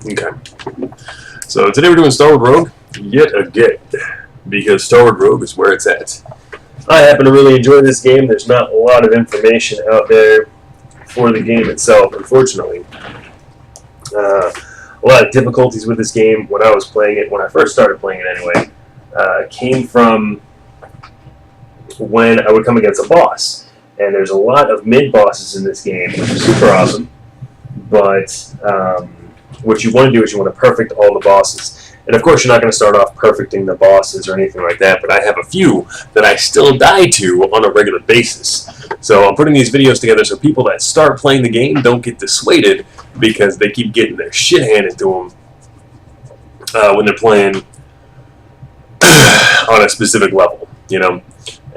Okay. So today we're doing Star Wars Rogue yet again, because Star Wars Rogue is where it's at. I happen to really enjoy this game. There's not a lot of information out there for the game itself, unfortunately. A lot of difficulties with this game when I was playing it, when I first started playing it anyway, came from when I would come against a boss. And there's a lot of mid-bosses in this game, which is super awesome. But what you want to do is you want to perfect all the bosses. And of course, you're not going to start off perfecting the bosses or anything like that, but I have a few that I still die to on a regular basis. So I'm putting these videos together so people that start playing the game don't get dissuaded because they keep getting their shit handed to them when they're playing on a specific level, you know?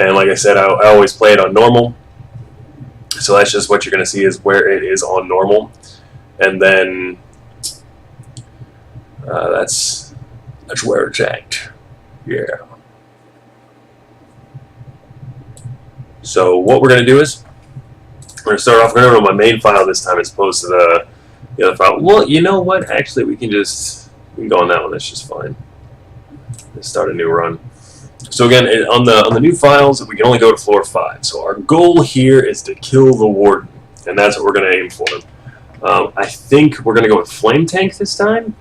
And like I said, I always play it on normal. So that's just what you're going to see is where it is on normal. And then that's where it's at. Yeah. So what we're going to do is we're going to start off going over my main file this time as opposed to the other file. Well, you know what? Actually, we can go on that one. That's just fine. Let's start a new run. So again, on the new files, we can only go to floor 5. So our goal here is to kill the Warden, and that's what we're going to aim for. I think we're going to go with Flame Tank this time.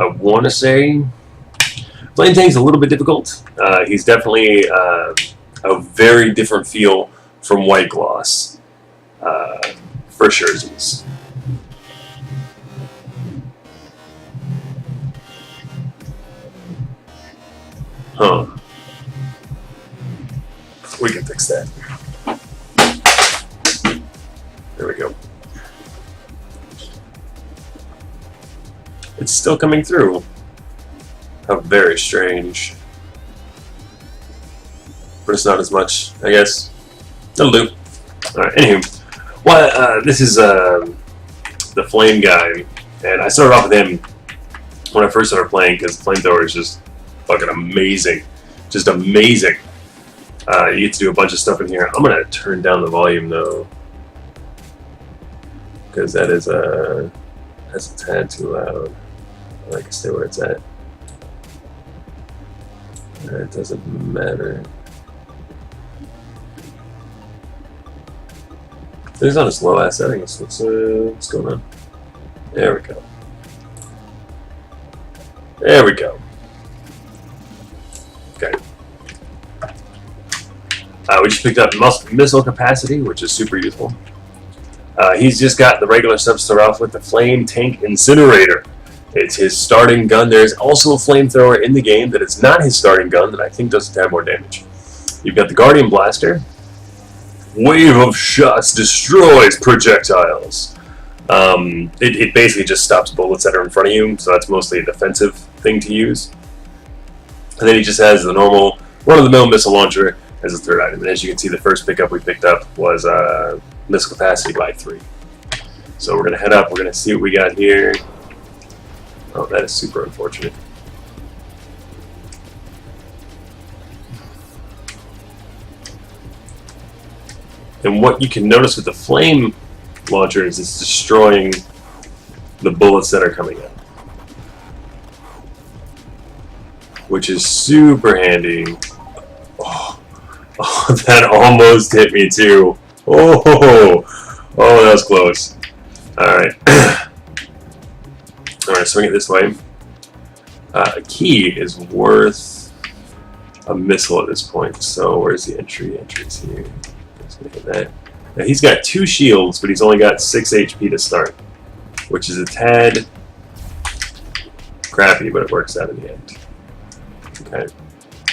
I want to say Flame Tank's a little bit difficult. He's definitely a very different feel from White Gloss, for sure. Huh. We can fix that. There we go. It's still coming through. How very strange. But it's not as much, I guess. That'll do. Alright, anywho. Well, this is the flame guy. And I started off with him when I first started playing because the flamethrower is just fucking amazing. Just amazing. You get to do a bunch of stuff in here. I'm going to turn down the volume though. Because that's a tad too loud. I like to stay where it's at. It doesn't matter. It's on its low ass settings. What's going on? There we go. There we go. Okay. We just picked up missile capacity, which is super useful. He's just got the regular stuff to start off with, the Flame Tank Incinerator. It's his starting gun. There's also a flamethrower in the game that is not his starting gun that I think does a tad more damage. You've got the Guardian Blaster. Wave of shots destroys projectiles. It basically just stops bullets that are in front of you, so that's mostly a defensive thing to use. And then he just has the normal run-of-the-mill missile launcher as a third item. And as you can see, the first pickup we picked up was missile capacity by 3. So we're going to head up. We're going to see what we got here. Oh, that is super unfortunate. And what you can notice with the flame launcher is it's destroying the bullets that are coming in, which is super handy. Oh, that almost hit me too. Oh, that was close. Alright. Alright, swing it this way. A key is worth a missile at this point. So where's the entry? Entry's here. Let's look at that. Now he's got 2 shields, but he's only got 6 HP to start, which is a tad crappy, but it works out in the end. Okay,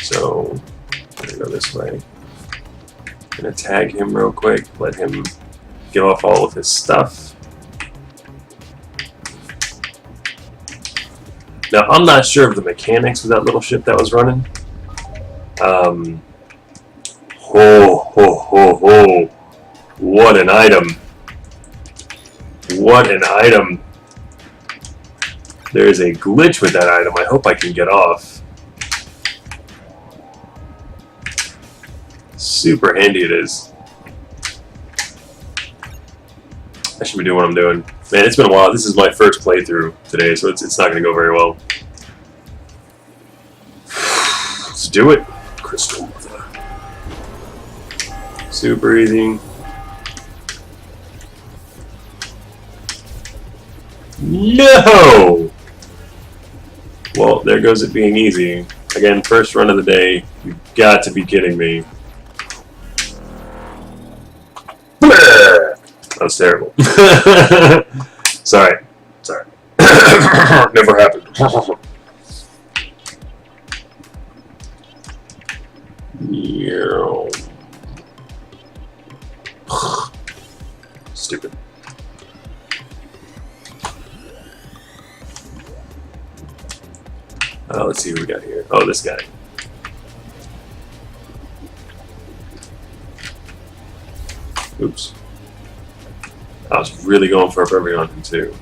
so I'm gonna go this way. I'm gonna tag him real quick, let him get off all of his stuff. Now, I'm not sure of the mechanics of that little ship that was running. What an item. What an item. There is a glitch with that item. I hope I can get off. Super handy it is. should be doing what I'm doing. Man, it's been a while. This is my first playthrough today, so it's not going to go very well. Let's do it. Crystal Mother. Super easy. No! Well, there goes it being easy. Again, first run of the day. You've got to be kidding me. That was terrible. Sorry. Never happened. Stupid. Let's see who we got here. Oh, this guy. Oops. I was really going for a perfect on him too.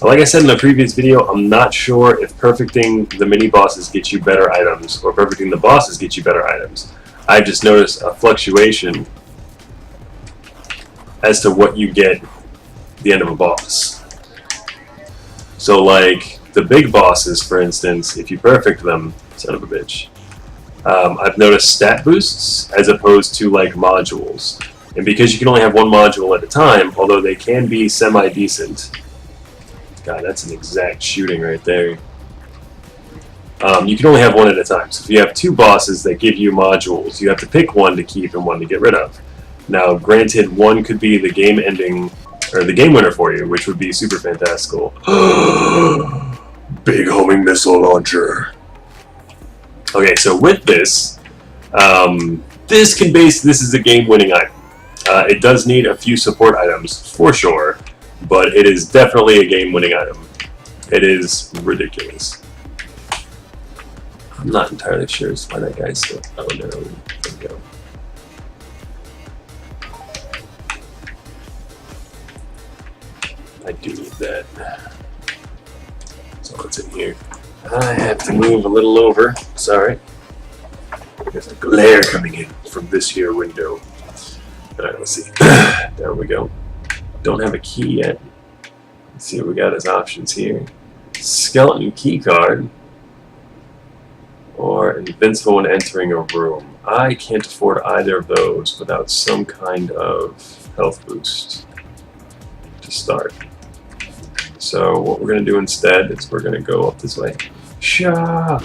Like I said in the previous video, I'm not sure if perfecting the mini bosses gets you better items or perfecting the bosses gets you better items. I've just noticed a fluctuation as to what you get at the end of a boss. So like the big bosses, for instance, if you perfect them, son of a bitch, I've noticed stat boosts as opposed to like modules. And because you can only have one module at a time, although they can be semi-decent. God, that's an exact shooting right there. You can only have one at a time. So if you have two bosses that give you modules, you have to pick one to keep and one to get rid of. Now, granted, one could be the game ending, or the game winner for you, which would be super fantastical. Big homing missile launcher. Okay, so with this, this is a game-winning item. It does need a few support items, for sure, but it is definitely a game-winning item. It is ridiculous. I'm not entirely sure as to why that guy's still... Oh, no. There we go. I do need that. So what's in here? I have to move a little over. Sorry. There's a glare coming in from this here window. Alright, let's see. There we go. Don't have a key yet. Let's see what we got as options here. Skeleton key card. Or invincible when entering a room. I can't afford either of those without some kind of health boost to start. So what we're going to do instead is we're going to go up this way. Sha!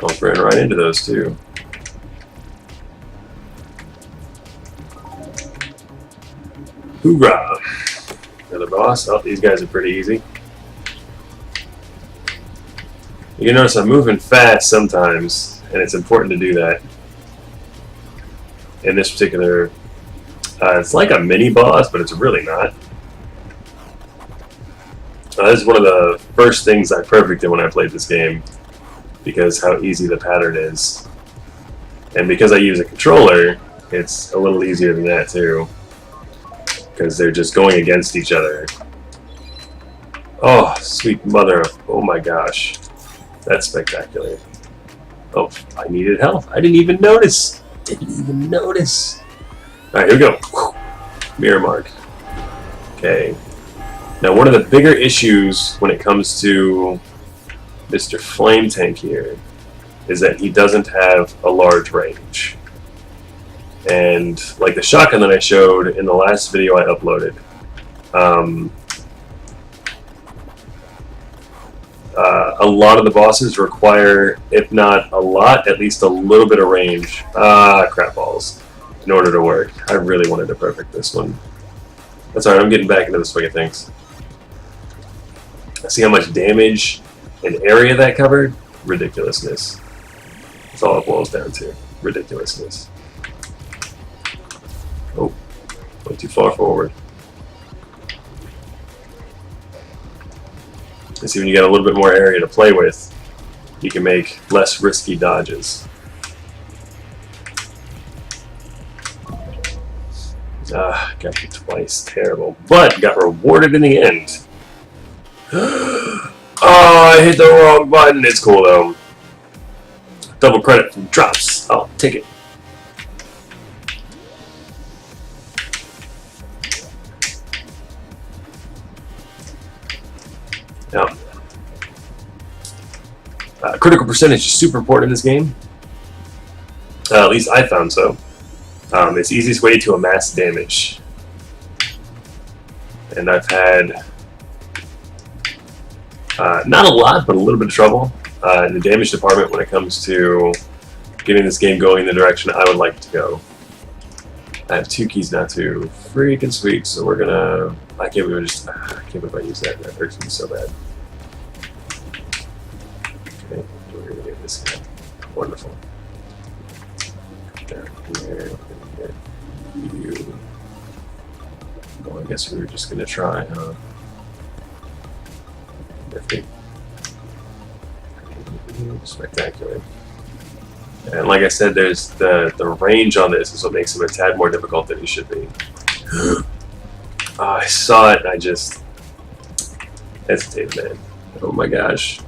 Almost ran right into those two. Hoorah! Another boss. Oh, these guys are pretty easy. You can notice I'm moving fast sometimes, and it's important to do that. In this particular, it's like a mini boss, but it's really not. This is one of the first things I perfected when I played this game, because how easy the pattern is. And because I use a controller, it's a little easier than that too, because they're just going against each other. Oh, sweet mother of, oh my gosh. That's spectacular. Oh, I needed health. I didn't even notice. Alright, here we go. Mirror mark. Okay. Now, one of the bigger issues when it comes to Mr. Flame Tank here is that he doesn't have a large range. And like the shotgun that I showed in the last video I uploaded, a lot of the bosses require, if not a lot, at least a little bit of range. Crap balls. In order to work. I really wanted to perfect this one. That's alright, I'm getting back into the swing of things. See how much damage and area that covered? Ridiculousness. That's all it boils down to. Ridiculousness. Oh, went too far forward. And see, when you got a little bit more area to play with, you can make less risky dodges. Got hit twice. Terrible. But got rewarded in the end. Oh, I hit the wrong button. It's cool though. Double credit from drops. I'll take it. Now, critical percentage is super important in this game. At least I found so. It's the easiest way to amass damage. And I've had not a lot, but a little bit of trouble in the damage department when it comes to getting this game going in the direction I would like to go. I have 2 keys now too. Freaking sweet. So we're gonna. I can't believe I use that. That hurts me so bad. Okay, we're gonna get this guy. Wonderful. Down here, you. Oh, I guess we were just gonna try, huh? Spectacular. And like I said, there's the range on this is what makes him a tad more difficult than he should be. I saw it and I just hesitated, man. Oh my gosh.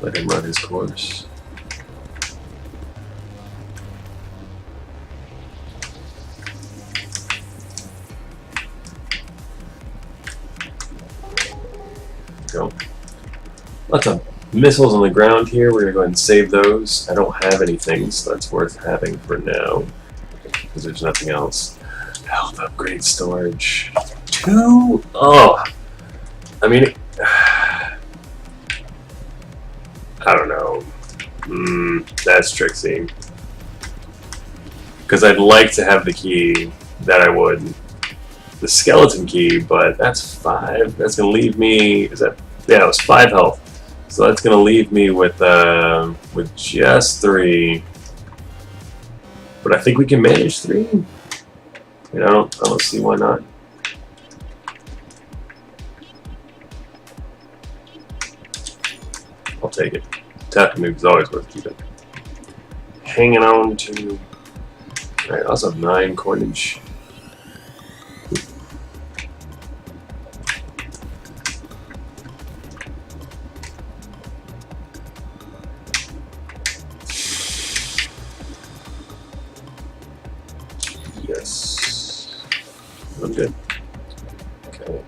Let him run his course. Go. Lots of missiles on the ground here. We're going to go ahead and save those. I don't have anything, so that's worth having for now. Because there's nothing else. Health upgrade storage. 2? Oh. I mean, I don't know. That's tricksy. Because I'd like to have the key that I would. The skeleton key, but that's 5. That's going to leave me. Is that? Yeah, it was 5 health. So that's going to leave me with just 3. But I think we can manage 3. You know, I don't see why not. I'll take it. Tap move is always worth keeping. Hanging on to. Alright, I also have 9 coinage. Yes. I'm good. Okay.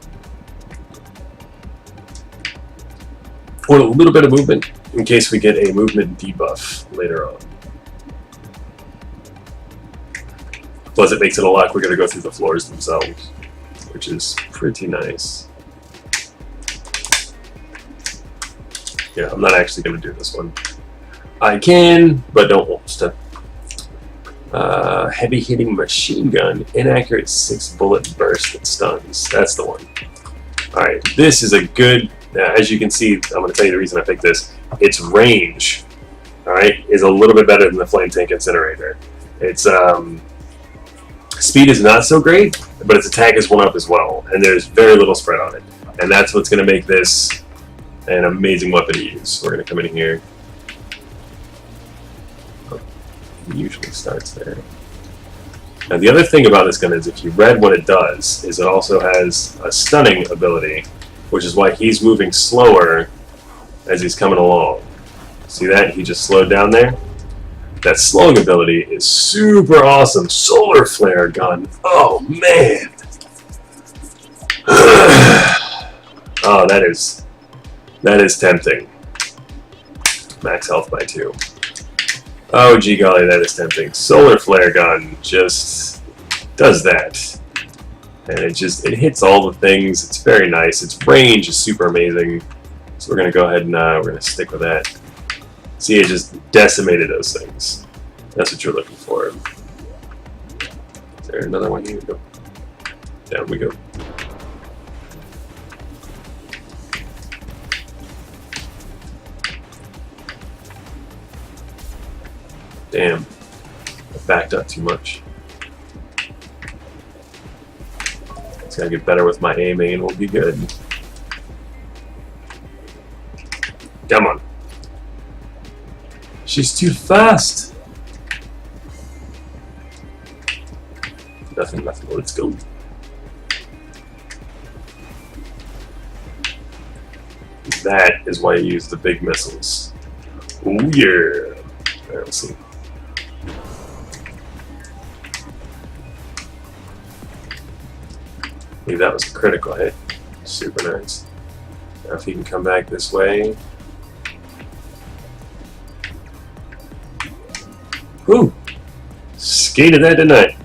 Want a little bit of movement in case we get a movement debuff later on. Plus it makes it a lot quicker to go through the floors themselves, which is pretty nice. Yeah, I'm not actually going to do this one. I can, but don't step. Heavy hitting machine gun, inaccurate 6 bullet burst that stuns. That's the one. Alright, this is a good, as you can see, I'm going to tell you the reason I picked this. Its range, alright, is a little bit better than the flame tank incinerator. Its speed is not so great, but its attack is 1 up as well, and there's very little spread on it. And that's what's going to make this an amazing weapon to use. We're going to come in here. It usually starts there. Now the other thing about this gun is if you read what it does, is it also has a stunning ability, which is why he's moving slower as he's coming along. See that? He just slowed down there. That slowing ability is super awesome. Solar flare gun. Oh man. Oh, that is tempting. Max health by 2. Oh, gee golly, that is tempting. Solar flare gun just does that. And it hits all the things. It's very nice. Its range is super amazing. So we're going to go ahead and we're going to stick with that. See, it just decimated those things. That's what you're looking for. Is there another one here? Go. Down we go. Damn, I backed up too much. It's gotta get better with my aiming and we'll be good. Come on. She's too fast. Nothing, let's go. That is why you use the big missiles. Ooh, yeah. Alright, let's see. I believe that was a critical hit. Super nice. Now if he can come back this way. Whew! Skated that tonight.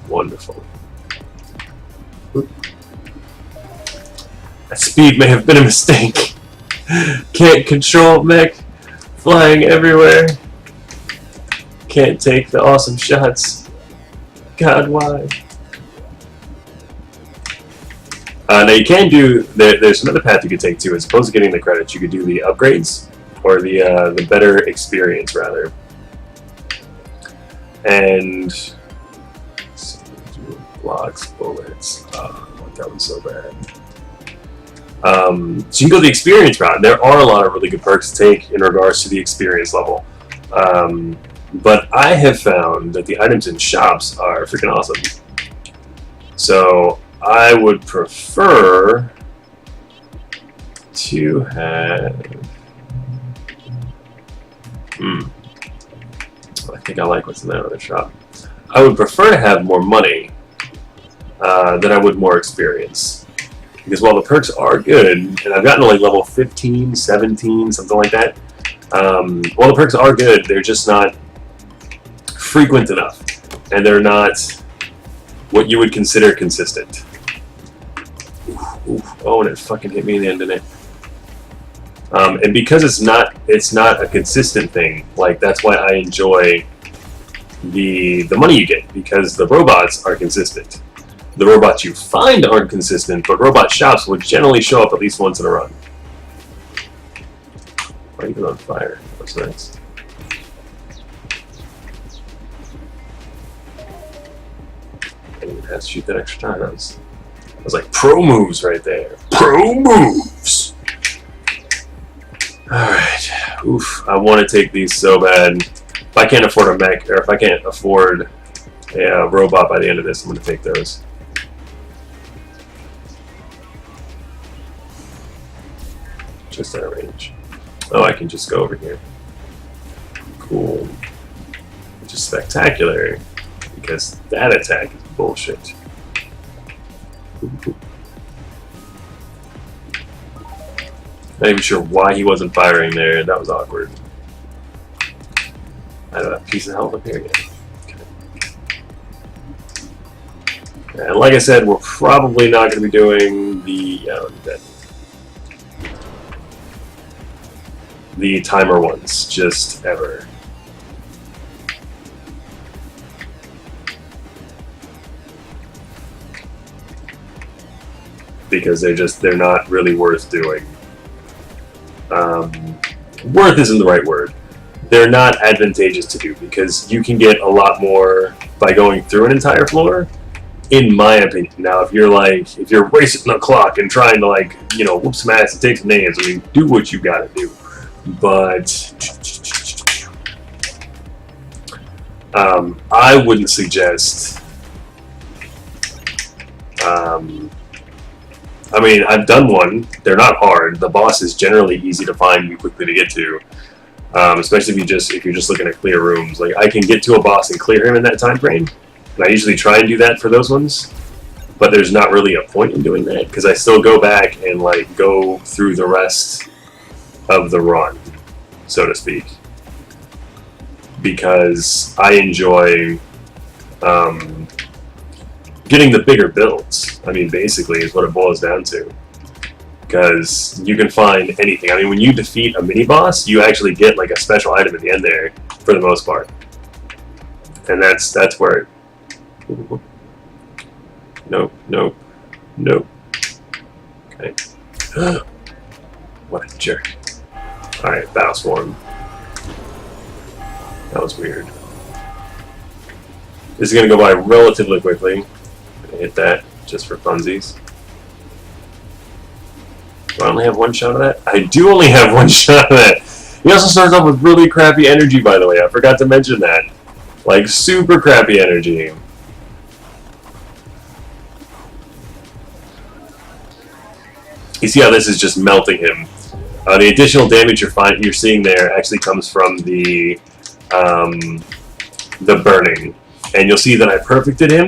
Wonderful. Oop. That speed may have been a mistake. Can't control mech flying everywhere. Can't take the awesome shots. God, why? Now you can do. There's another path you could take too. As opposed to getting the credits, you could do the upgrades or the better experience rather. And blocks, bullets. That was so bad. So you can go the experience route. There are a lot of really good perks to take in regards to the experience level. But I have found that the items in shops are freaking awesome. So I would prefer to have. I think I like what's in that other shop. I would prefer to have more money than I would more experience. Because while the perks are good, and I've gotten to like level 15, 17, something like that, while the perks are good, they're just not frequent enough. And they're not what you would consider consistent. Oof. Oh, and it fucking hit me in the end, didn't it? And because it's not a consistent thing, like that's why I enjoy the money you get, because the robots are consistent. The robots you find aren't consistent, but robot shops will generally show up at least once in a run. Or even on fire. That's nice. I didn't even have to shoot that extra time. That was like pro moves right there. Pro moves! Alright. Oof. I want to take these so bad. If I can't afford a mech, or if I can't afford a robot by the end of this, I'm going to take those. Just out of range. Oh, I can just go over here. Cool. Which is spectacular, because that attack is bullshit. Not even sure why he wasn't firing there. That was awkward. I don't have a piece of health up here yet. Okay. And like I said, we're probably not going to be doing the timer ones, just ever. Because they're not really worth doing. Worth isn't the right word. They're not advantageous to do because you can get a lot more by going through an entire floor, in my opinion. Now, if you're racing the clock and trying to whoop some ass and take some names, I mean, do what you gotta do. But I wouldn't suggest. I mean, I've done one. They're not hard. The boss is generally easy to find and quickly to get to. Especially if you're just looking at clear rooms. Like I can get to a boss and clear him in that time frame, and I usually try and do that for those ones. But there's not really a point in doing that because I still go back and go through the rest of the run, so to speak. Because I enjoy getting the bigger builds. I mean, basically, is what it boils down to. Because you can find anything. I mean, when you defeat a mini boss, you actually get a special item at the end there, for the most part. And that's where. Nope. Okay. What a jerk. All right, Battle Swarm. That was weird. This is gonna go by relatively quickly. Hit that just for funsies. Do I only have one shot of that? I do only have one shot of that. He also starts off with really crappy energy, by the way. I forgot to mention that. Super crappy energy. You see how this is just melting him. The additional damage you're seeing there actually comes from the burning. And you'll see that I perfected him,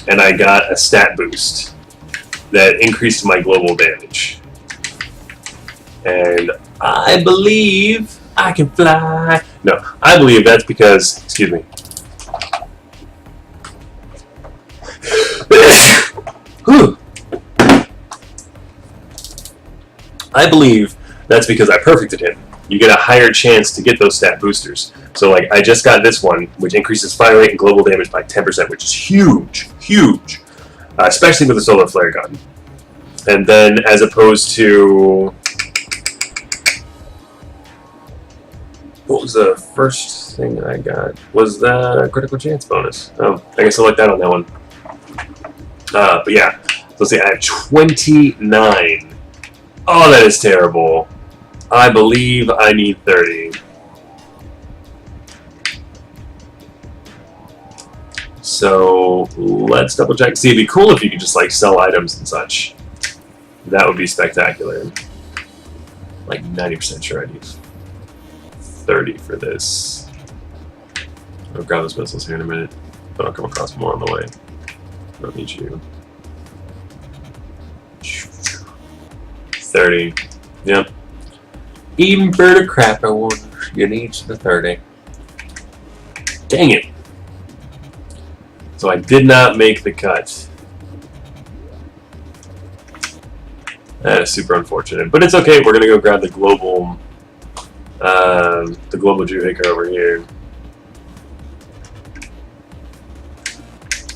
and I got a stat boost that increased my global damage. And I believe I can fly. No, I believe that's because, excuse me. I believe that's because I perfected him. You get a higher chance to get those stat boosters. So, like, I just got this one, which increases fire rate and global damage by 10%, which is huge, huge, especially with the solar flare gun. And then, as opposed to, what was the first thing I got? Was the critical chance bonus? Oh, I guess I like that on that one. But yeah, let's see. I have 29. Oh, that is terrible. I believe I need 30. So let's double check. See, it'd be cool if you could just like sell items and such. That would be spectacular. Like 90% sure I need 30 for this. I'll grab those missiles here in a minute, but I'll come across more on the way. Don't need you. 30. Yep. Even for the crapper one, you need the 30. Dang it. So I did not make the cut. That is super unfortunate, but it's okay. We're gonna go grab the global Jewhaker over here.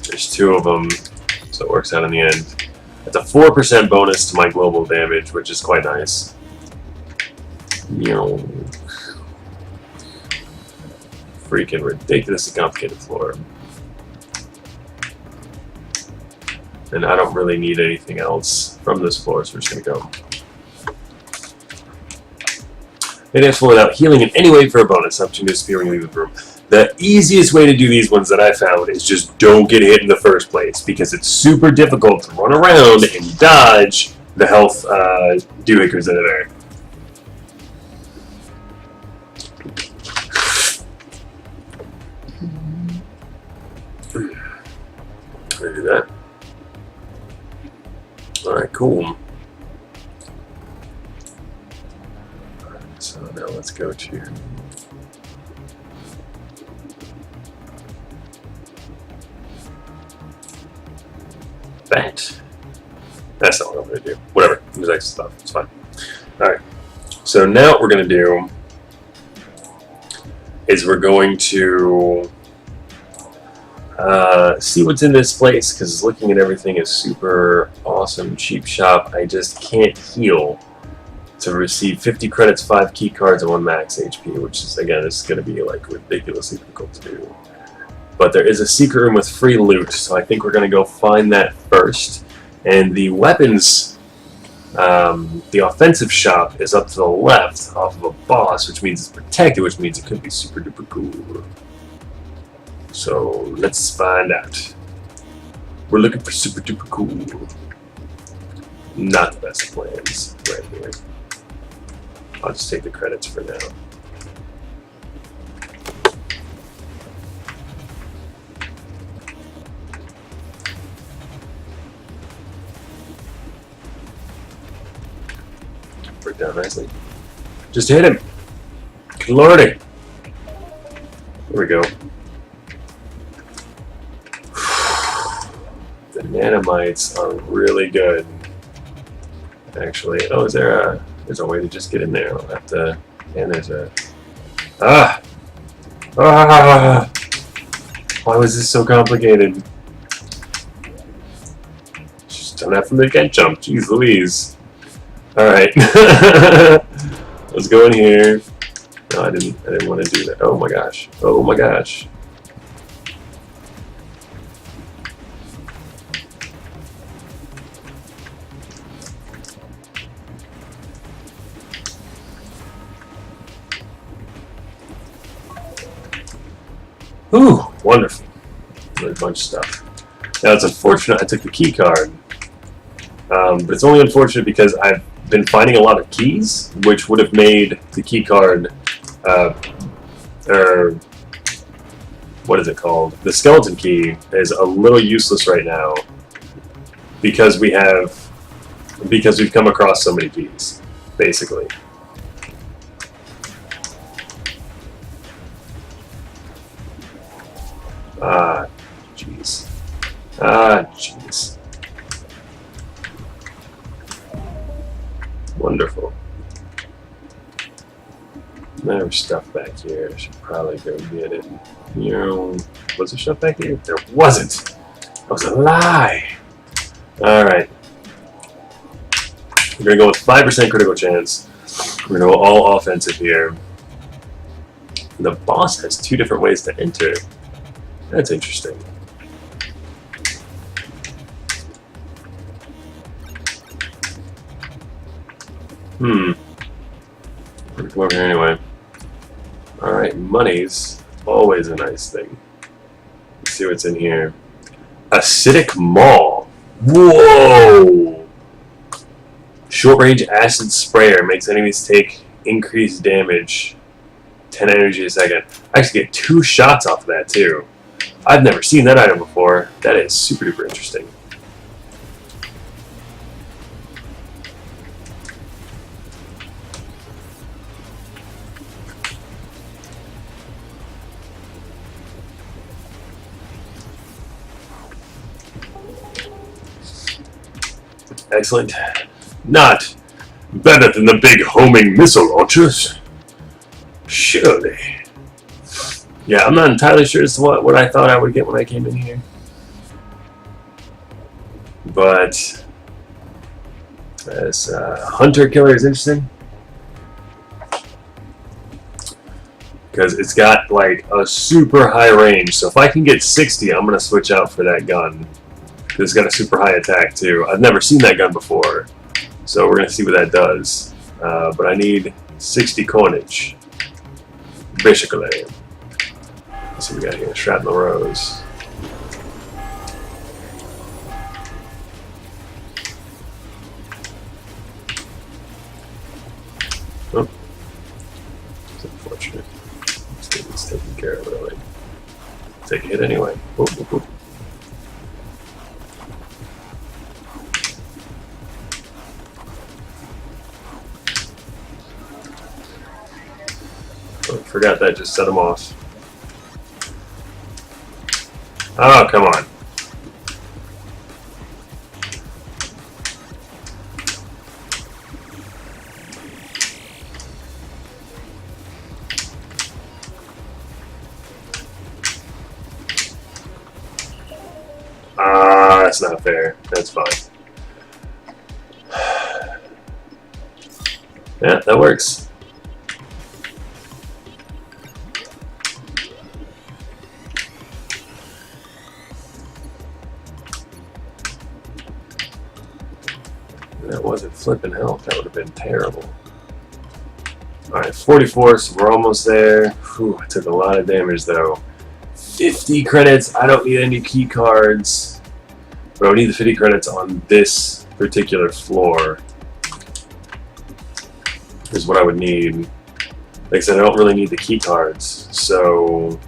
There's 2 of them, so it works out in the end. It's a 4% bonus to my global damage, which is quite nice. Freaking ridiculously complicated floor. And I don't really need anything else from this floor, so we're just gonna go. Maybe I'm without healing in any way for a bonus. Opportunity to disappear when you leave the room. The easiest way to do these ones that I found is just don't get hit in the first place, because it's super difficult to run around and dodge the health Dewhickers that are there. I'm gonna do that. Alright, cool. So now let's go to that. That's not what I'm going to do. Whatever. There's extra stuff. It's fine. Alright. So now what we're going to do is we're going to see what's in this place, because looking at everything is super awesome. Cheap shop. I just can't heal to receive 50 credits, 5 key cards, and 1 max HP, which is, again, is going to be like ridiculously difficult to do. But there is a secret room with free loot, so I think we're going to go find that first. And the weapons, the offensive shop is up to the left off of a boss, which means it's protected, which means it could be super duper cool. So let's find out. We're looking for super duper cool. Not the best of plans right here. I'll just take the credits for now. Break down nicely. Just hit him. Good lordy. There we go. The nanomites are really good. Actually, oh, there's a way to just get in there. I'll have to, and there's a, why was this so complicated? Just don't have to make that jump. Jeez Louise. Alright. Let's go in here. No, I didn't want to do that. Oh my gosh. Oh my gosh. Ooh, wonderful. Really bunch of stuff. Now it's unfortunate I took the key card. But it's only unfortunate because I've been finding a lot of keys, which would have made the key card, or what is it called? The skeleton key is a little useless right now because we've come across so many keys, basically. Ah, jeez. Ah, jeez. Wonderful. There's stuff back here. I should probably go get it. Was there stuff back here? There wasn't. That was a lie. Alright. We're going to go with 5% critical chance. We're going to go all offensive here. The boss has 2 different ways to enter. That's interesting. We're going to come over here anyway. Alright, money's always a nice thing. Let's see what's in here. Acidic Maw. Whoa! Short-range acid sprayer makes enemies take increased damage. 10 energy a second. I actually get 2 shots off of that too. I've never seen that item before. That is super duper interesting. Excellent. Not better than the big homing missile launchers. Surely. Yeah, I'm not entirely sure as to what I thought I would get when I came in here. But this Hunter Killer is interesting. Because it's got like a super high range. So if I can get 60, I'm going to switch out for that gun. Because it's got a super high attack too. I've never seen that gun before. So we're going to see what that does. But I need 60 coinage. Basically. Let's see what we got here. Shrapnel Rose. Oh. It's unfortunate. Let's get this taken care of early. Take a hit anyway. Whoop, whoop, whoop. Oh, forgot that just set him off. Oh, come on. That's not fair. That's fine. Yeah, that works. That wasn't flipping health. That would have been terrible. Alright, 44, so we're almost there. Whew, I took a lot of damage though. 50 credits. I don't need any key cards. But I would need the 50 credits on this particular floor. Is what I would need. Like I said, I don't really need the key cards. So...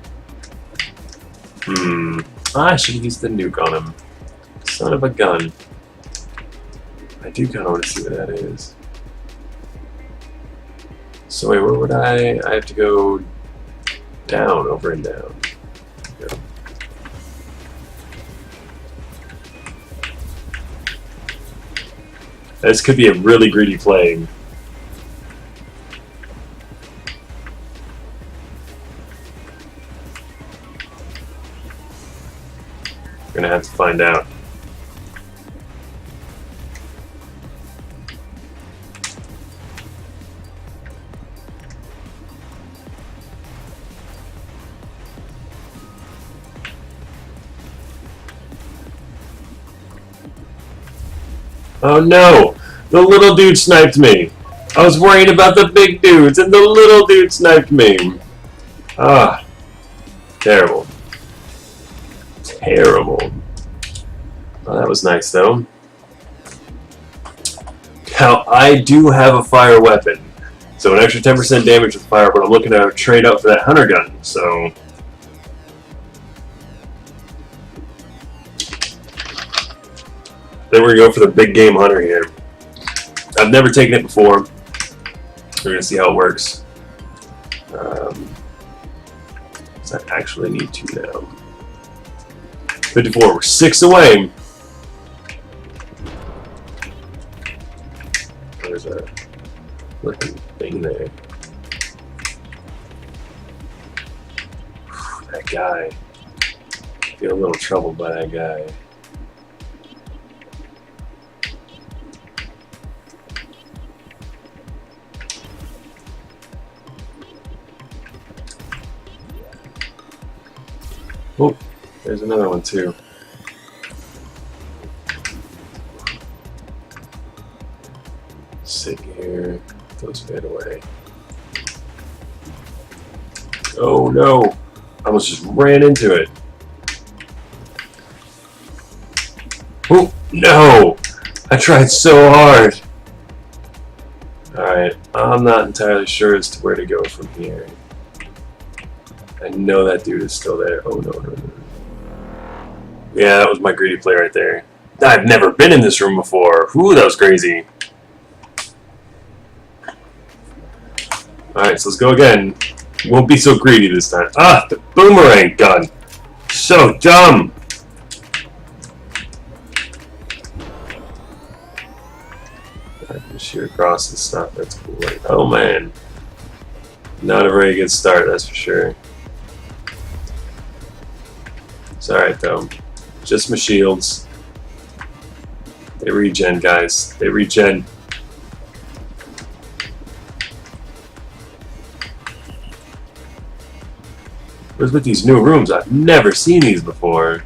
I should have used the nuke on him. Son of a gun. I do kind of want to see what that is. So wait, where would I have to go down, over and down. Okay. This could be a really greedy play. We're gonna have to find out. Oh no! The little dude sniped me! I was worried about the big dudes, and the little dude sniped me! Ah. Terrible. Terrible. Oh, that was nice, though. Now, I do have a fire weapon, so an extra 10% damage with fire, but I'm looking to trade up for that hunter gun, so... Then we're going to go for the big game hunter here. I've never taken it before. We're going to see how it works. Does I actually need to now? 54, we're 6 away. There's a looking thing there. That guy. I feel a little troubled by that guy. Oh, there's another one too. Sit here, those fade away. Oh no! I almost just ran into it. Oh no! I tried so hard! Alright, I'm not entirely sure as to where to go from here. I know that dude is still there. Oh no, no, no. Yeah, that was my greedy play right there. I've never been in this room before. Ooh, that was crazy. Alright, so let's go again. Won't be so greedy this time. Ah, the boomerang gun. So dumb. I can shoot across and stuff. That's cool. Oh man. Not a very good start, that's for sure. It's alright though. Just my shields. They regen, guys. They regen. What's with these new rooms? I've never seen these before.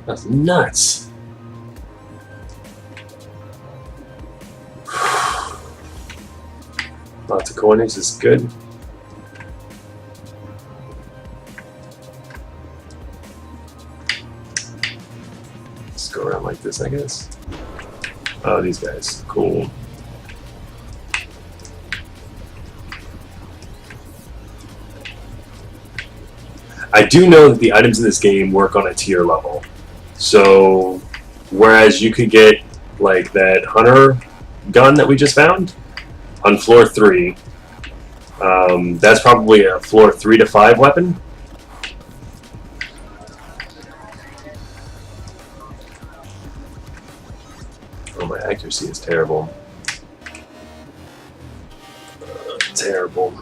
That's nuts. Lots of coinage is good. Let's go around like this, I guess. Oh, these guys. Cool. I do know that the items in this game work on a tier level. So, whereas you could get, like, that hunter gun that we just found on floor 3, that's probably a floor 3 to 5 weapon. Oh, my accuracy is terrible. Terrible.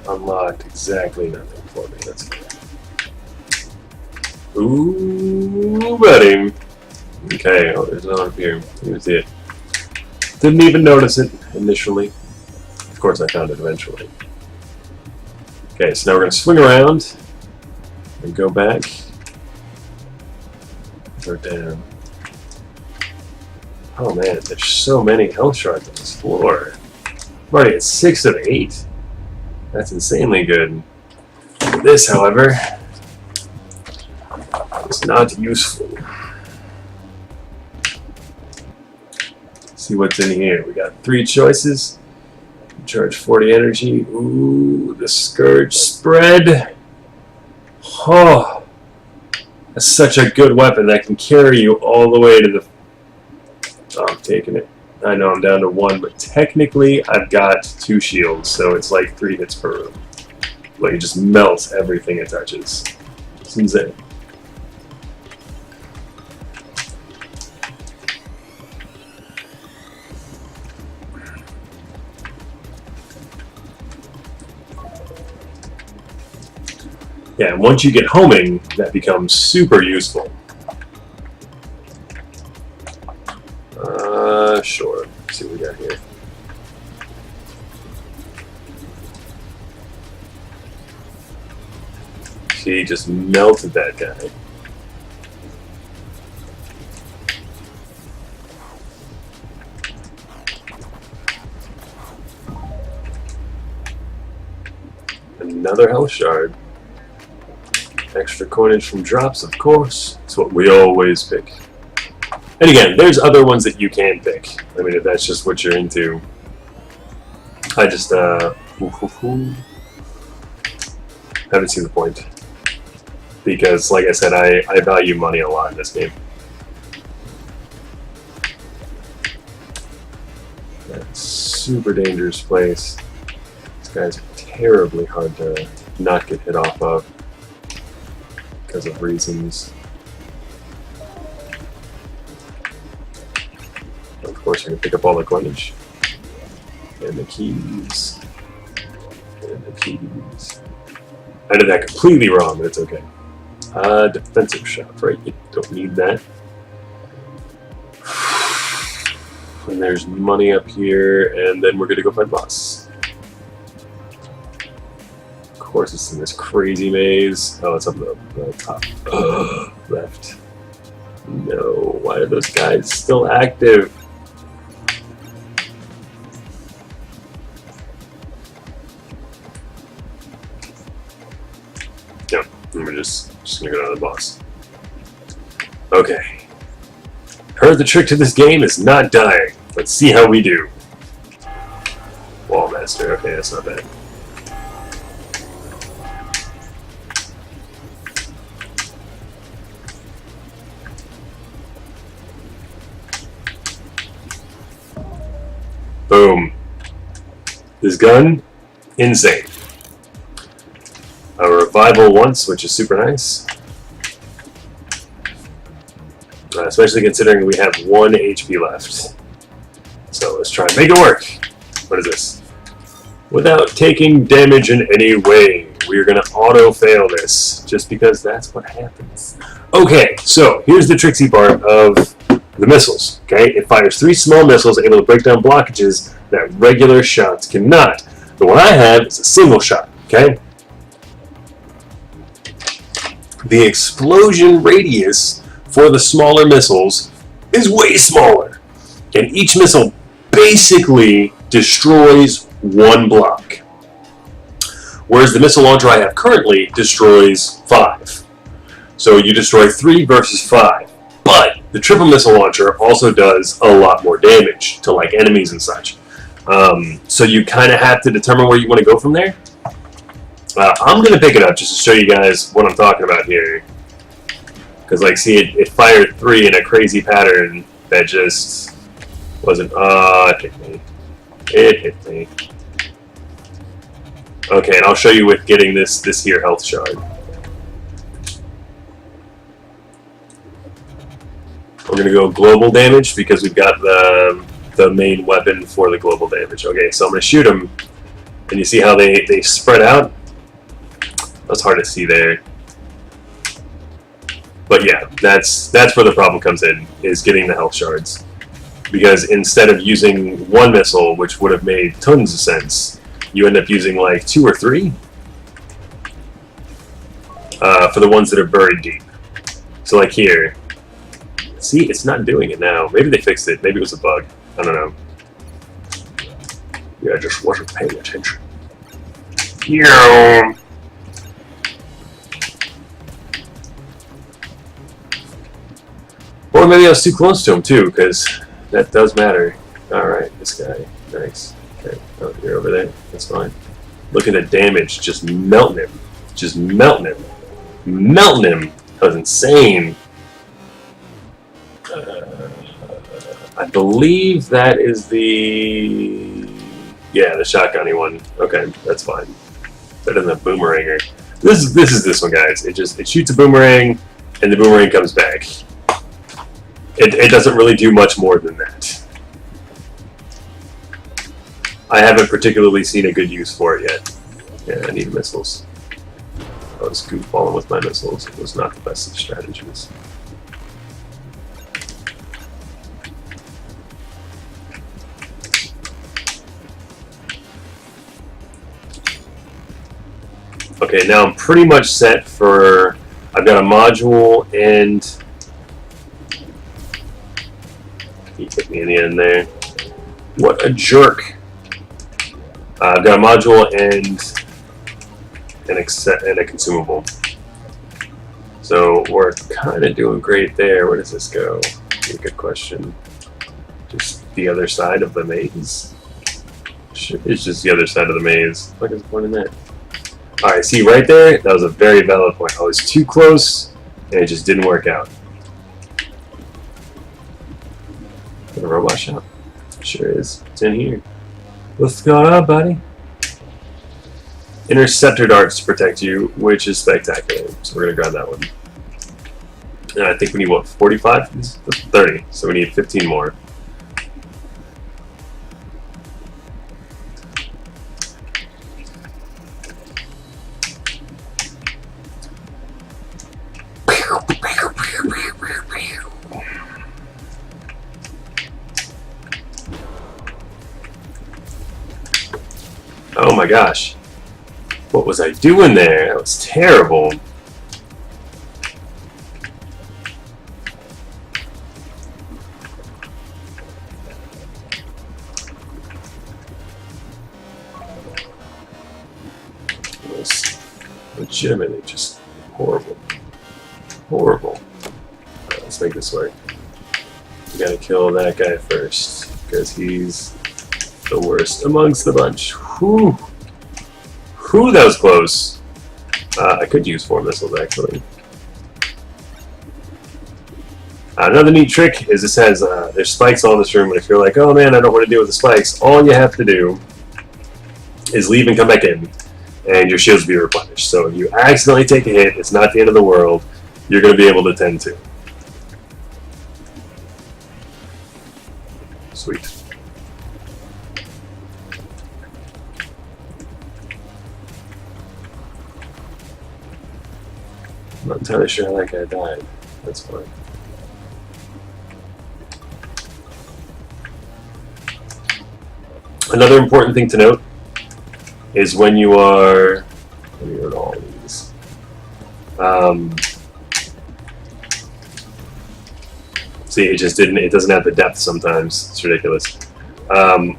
Unlocked exactly nothing for me. That's good. Ooh, buddy. Okay, oh, there's another up here. Here's it. Didn't even notice it initially. Of course, I found it eventually. Okay, so now we're going to swing around and go back. Or down. Oh man, there's so many health shards on this floor. I'm already at 6 of 8. That's insanely good. This, however, is not useful. Let's see what's in here. We got 3 choices. Charge 40 energy. Ooh, the Scourge spread. Oh, that's such a good weapon that can carry you all the way to the... Oh, I'm taking it. I know I'm down to 1, but technically I've got 2 shields, so it's like 3 hits per room. Like it just melts everything it touches. It's insane. Yeah, and once you get homing, that becomes super useful. Sure. Let's see what we got here. He just melted that guy. Another health shard. Extra coinage from drops, of course. It's what we always pick. And again, there's other ones that you can pick. I mean, if that's just what you're into. I just, haven't seen the point. Because, like I said, I value money a lot in this game. That's a super dangerous place. These guys are terribly hard to not get hit off of. Because of reasons. Of course, you're going to pick up all the coinage. And the keys. And the keys. I did that completely wrong, but it's okay. Defensive shop, right? You don't need that. And there's money up here, and then we're going to go find boss. Of course, it's in this crazy maze. Oh, it's up the top. Left. No, why are those guys still active? No, we're just gonna go down to the boss. Okay. Heard the trick to this game is not dying. Let's see how we do. Wall master. Okay, that's not bad. Boom. This gun, insane. A revival once, which is super nice. Especially considering we have 1 HP left. So let's try and make it work. What is this? Without taking damage in any way, we're going to auto-fail this, just because that's what happens. Okay, so here's the tricksy part of the missiles. Okay, it fires 3 small missiles able to break down blockages that regular shots cannot. The one I have is a single shot. Okay, the explosion radius for the smaller missiles is way smaller, and each missile basically destroys 1 block, whereas the missile launcher I have currently destroys 5. So you destroy 3 versus 5. But the triple missile launcher also does a lot more damage to like enemies and such. So you kind of have to determine where you want to go from there. I'm going to pick it up just to show you guys what I'm talking about here. Because, like, see, it fired 3 in a crazy pattern that just wasn't... it hit me. It hit me. Okay, and I'll show you with getting this here health shard. We're going to go global damage because we've got the main weapon for the global damage. Okay, so I'm going to shoot them, and you see how they spread out? That's hard to see there. But yeah, that's where the problem comes in, is getting the health shards. Because instead of using 1 missile, which would have made tons of sense, you end up using like 2 or 3 for the ones that are buried deep. So like here, see, it's not doing it now. Maybe they fixed it. Maybe it was a bug. I don't know. Yeah, I just wasn't paying attention. Yeah. Or maybe I was too close to him too, because that does matter. Alright, this guy. Nice. Okay, oh, you're over there. That's fine. Look at the damage. Just melting him. Just melting him. Melting him. That was insane. I believe that is the... Yeah, the shotgun-y one. Okay, that's fine. Better than the boomeranger. This is this one, guys. It shoots a boomerang, and the boomerang comes back. It doesn't really do much more than that. I haven't particularly seen a good use for it yet. Yeah, I need missiles. I was goofballing with my missiles. It was not the best of strategies. Okay, now I'm pretty much set for... I've got a module and... He took me in the end there. What a jerk. I've got a module and a consumable. So we're kind of doing great there. Where does this go? That's a good question. Just the other side of the maze? It's just the other side of the maze. What is the point in that? Alright, see right there? That was a very valid point. I was too close and it just didn't work out. Is a robot shop? Sure is. It's in here. What's going on, buddy? Interceptor darts to protect you, which is spectacular. So we're going to grab that one. And I think we need, what, 45? 30. So we need 15 more. Oh my gosh. What was I doing there? That was terrible. It was legitimately just horrible. Horrible. Right, let's make this work. We gotta kill that guy first, because he's the worst amongst the bunch. Whew. Whew, that was close. I could use 4 missiles, actually. Another neat trick is this has, there's spikes all in this room, and if you're like, oh man, I don't want to deal with the spikes, all you have to do is leave and come back in, and your shields will be replenished. So if you accidentally take a hit, it's not the end of the world. You're going to be able to tend to. Sweet. I'm not entirely sure how that guy died. That's fine. Another important thing to note is when you are... Let me read all of these. See, it just didn't. It doesn't have the depth sometimes. It's ridiculous.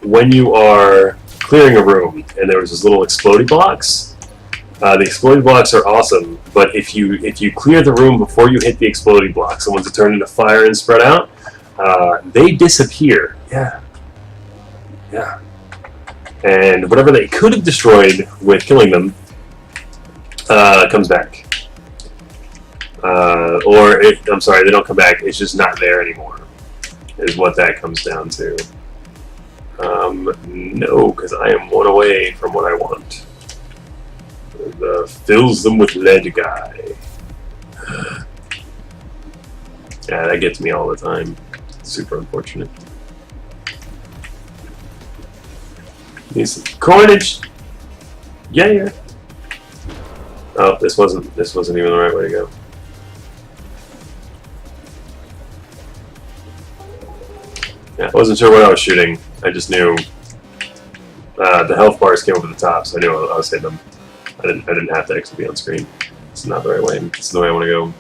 When you are clearing a room and there was this little exploding blocks. The exploding blocks are awesome, but if you clear the room before you hit the exploding blocks, the ones that turn into fire and spread out, they disappear. Yeah. Yeah. And whatever they could have destroyed with killing them comes back. I'm sorry, they don't come back. It's just not there anymore. Is what that comes down to. No, because I am one away from what I want. Fills them with lead guy. Yeah, that gets me all the time. Super unfortunate. Need some coinage. Yeah. Oh, this wasn't even the right way to go. Yeah, I wasn't sure what I was shooting. I just knew the health bars came over the top, so I knew I was hitting them. I didn't have to actually be on screen. It's not the right way. It's the way I want to go.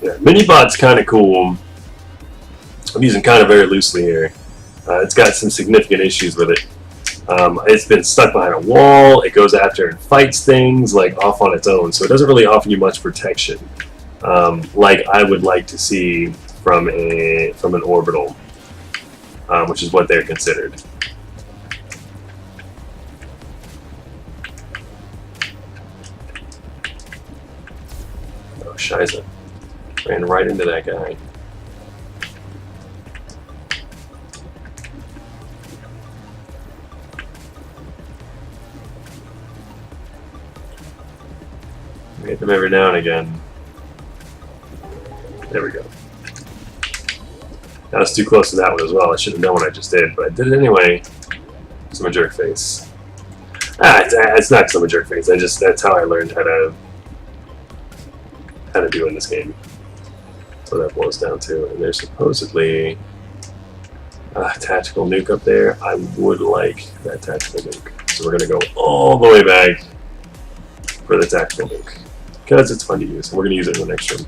Yeah, Minibot's kind of cool. I'm using kind of very loosely here. It's got some significant issues with it. It's been stuck behind a wall. It goes after and fights things like off on its own, so it doesn't really offer you much protection, like I would like to see from an orbital, which is what they're considered. Oh, Shiza. Ran right into that guy. We hit them every now and again. There we go. I was too close to that one as well. I should have known what I just did, but I did it anyway. Because I'm a jerk face. It's not because I'm a jerk face. That's how I learned how to kind of do in this game. So that boils down to, and there's supposedly a tactical nuke up there. I would like that tactical nuke. So we're going to go all the way back for the tactical nuke. Because it's fun to use, and we're going to use it in the next room.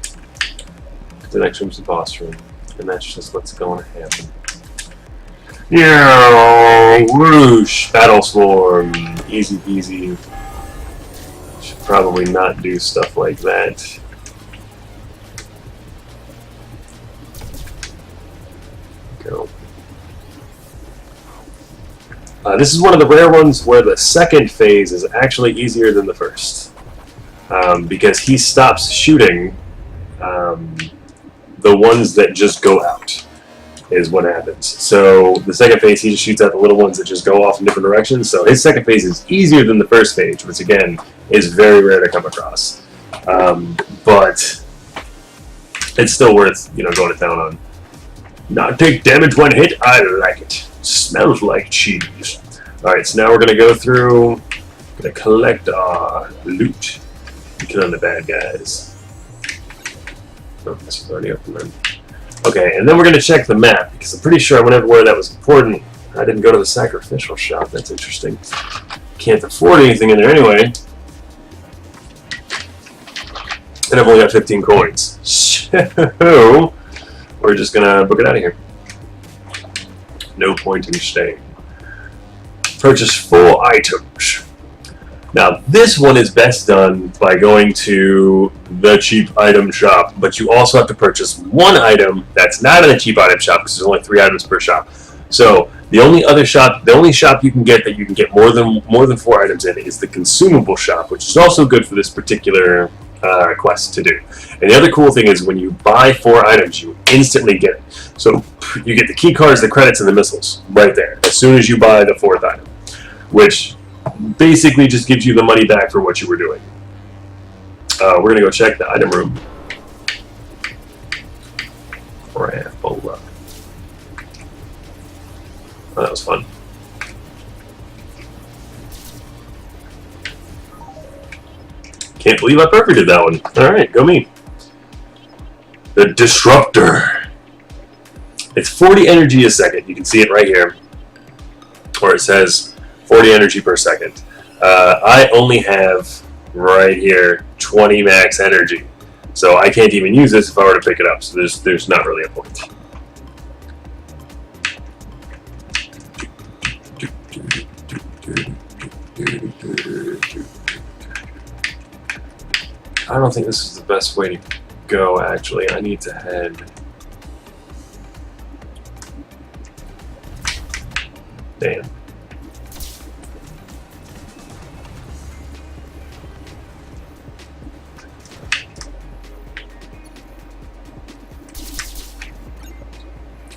The next room's the boss room, and that's just what's going to happen. Yeah, whoosh! Battle Swarm. Easy peasy. Should probably not do stuff like that. Go. This is one of the rare ones where the second phase is actually easier than the first. Because he stops shooting the ones that just go out, is what happens. So the second phase, he just shoots out the little ones that just go off in different directions. So his second phase is easier than the first phase, which again is very rare to come across. But it's still worth, you know, going to town on. Not take damage when hit. I like it. Smells like cheese. All right, so now we're gonna go through, gonna collect our loot, killing the bad guys. Oh, this is already open then. Okay, and then we're gonna check the map because I'm pretty sure I went everywhere that was important. I didn't go to the sacrificial shop. That's interesting. Can't afford anything in there anyway. And I've only got 15 coins. So we're just gonna book it out of here. No point in staying. Purchase 4 items. Now this one is best done by going to the cheap item shop, but you also have to purchase 1 item that's not in the cheap item shop because there's only 3 items per shop. So the only shop you can get that you can get more than 4 items in is the consumable shop, which is also good for this particular quest to do. And the other cool thing is when you buy 4 items, you instantly get it. So you get the key cards, the credits, and the missiles right there as soon as you buy the 4th item, which basically just gives you the money back for what you were doing. We're going to go check the item room. Crapola. Oh, that was fun. Can't believe I perfected that one. Alright, go me. The Disruptor. It's 40 energy a second. You can see it right here. Where it says 40 energy per second. I only have, right here, 20 max energy. So I can't even use this if I were to pick it up. So there's not really a point. I don't think this is the best way to go, actually. I need to head... Damn.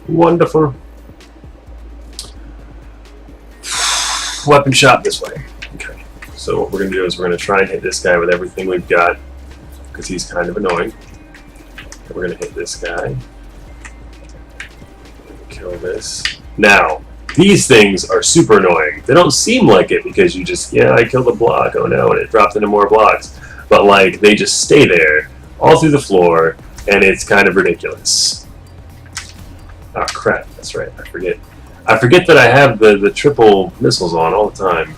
Wonderful. Weapon shop this way. Okay. So what we're going to do is we're going to try and hit this guy with everything we've got, because he's kind of annoying. And we're going to hit this guy. Kill this. Now, these things are super annoying. They don't seem like it because you just, yeah, I killed a block, oh no, and it dropped into more blocks. But like, they just stay there all through the floor, and it's kind of ridiculous. Oh crap, that's right, I forget. I forget that I have the triple missiles on all the time.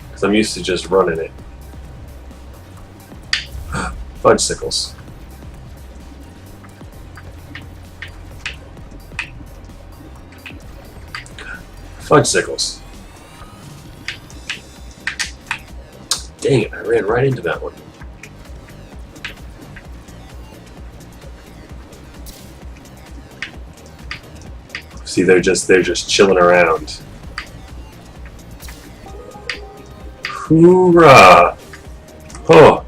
Because I'm used to just running it. Fudge sickles. Fudge sickles. Dang it, I ran right into that one. See, they're just chilling around. Hoorah! Oh,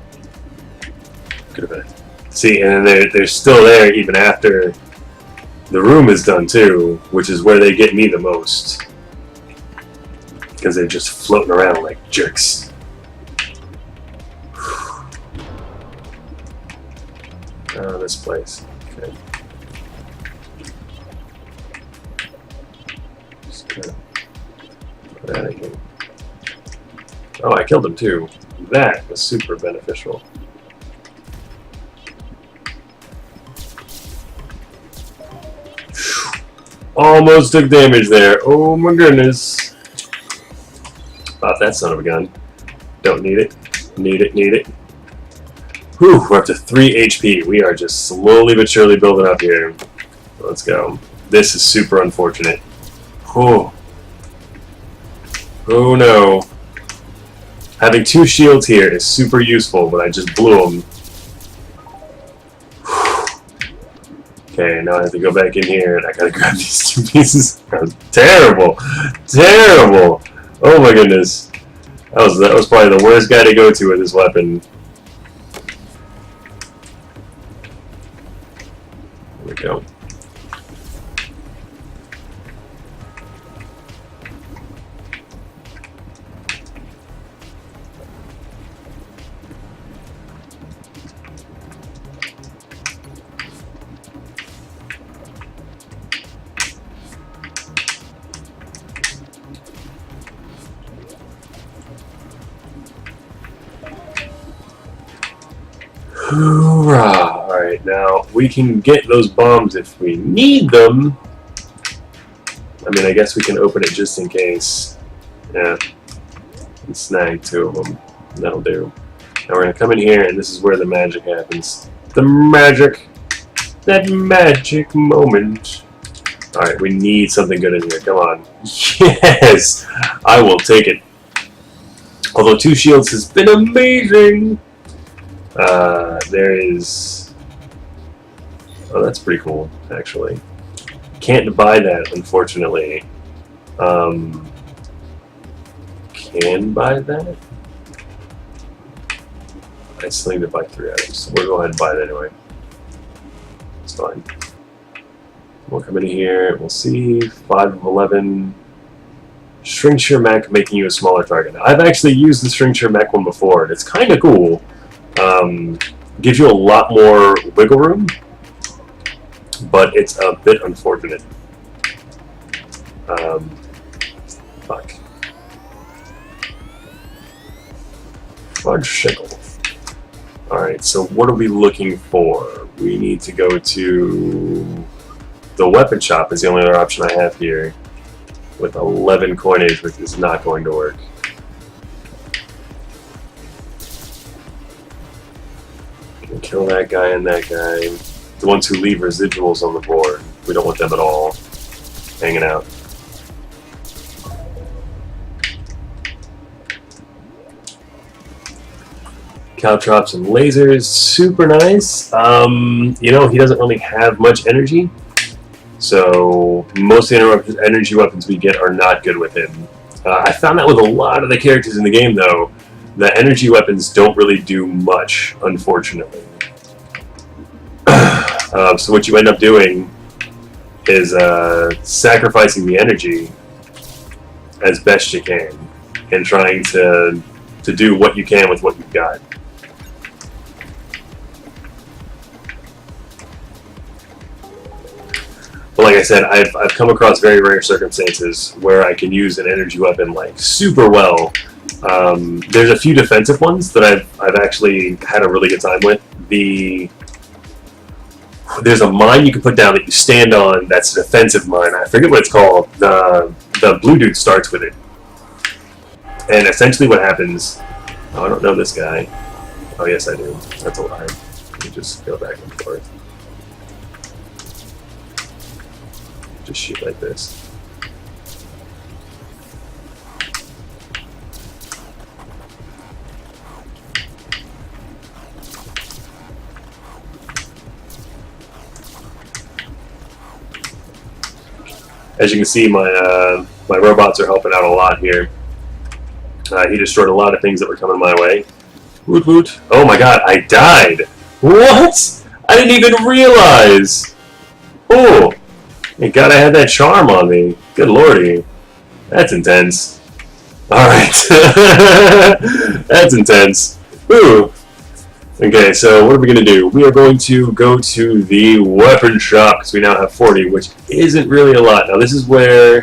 could have been. See, and they're still there even after the room is done too, which is where they get me the most, because they're just floating around like jerks. Oh, this place. Okay. Get out of here. Oh, I killed him too. That was super beneficial. Almost took damage there. Oh my goodness. Pop that son of a gun. Don't need it. Need it, need it. Whew, we're up to 3 HP. We are just slowly but surely building up here. Let's go. This is super unfortunate. Oh. Oh no. Having 2 shields here is super useful, but I just blew them. Okay, now I have to go back in here and I gotta grab these 2 pieces. That was terrible. Terrible. Oh my goodness. That was probably the worst guy to go to with this weapon. There we go. Hoorah! Alright, now we can get those bombs if we need them. I mean, I guess we can open it just in case. Yeah. And snag 2 of them. That'll do. Now we're going to come in here, and this is where the magic happens. The magic! That magic moment. Alright, we need something good in here. Come on. Yes! I will take it. Although 2 shields has been amazing! There is... Oh, that's pretty cool, actually. Can't buy that, unfortunately. Can buy that? I still need to buy 3 items, so we'll go ahead and buy it anyway. It's fine. We'll come in here, we'll see. 5 of 11. Shrinks your mech, making you a smaller target. Now, I've actually used the Shrinks your mech one before, and it's kind of cool. Gives you a lot more wiggle room, but it's a bit unfortunate. Fuck. Fudge Shickle. Alright, so what are we looking for? We need to go to... The weapon shop is the only other option I have here, with 11 coinage, which is not going to work. Kill that guy and that guy. The ones who leave residuals on the board. We don't want them at all hanging out. Caltrops and lasers, super nice. You know, he doesn't really have much energy, so most of the energy weapons we get are not good with him. I found that with a lot of the characters in the game, though. The energy weapons don't really do much, unfortunately. So what you end up doing is sacrificing the energy as best you can and trying to do what you can with what you've got. But like I said, I've come across very rare circumstances where I can use an energy weapon like super well. There's a few defensive ones that I've actually had a really good time with. There's a mine you can put down that you stand on that's a defensive mine. I forget what it's called. The blue dude starts with it. And essentially what happens... Oh, I don't know this guy. Oh, yes, I do. That's a lie. Let me just go back and forth. Just shoot like this. As you can see, my robots are helping out a lot here. He destroyed a lot of things that were coming my way. Woot woot. Oh my god, I died! What? I didn't even realize! Oh! Thank god I had that charm on me. Good lordy. That's intense. Alright. That's intense. Ooh. Okay, so what are we going to do? We are going to go to the weapon shop, because we now have 40, which isn't really a lot. Now this is where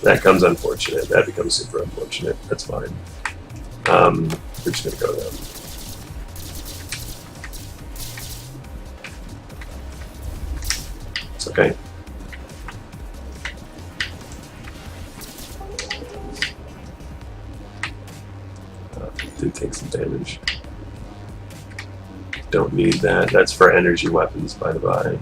that comes unfortunate. That becomes super unfortunate. That's fine. We're just going to go down. It's okay. Did take some damage. Don't need that. That's for energy weapons, by the by.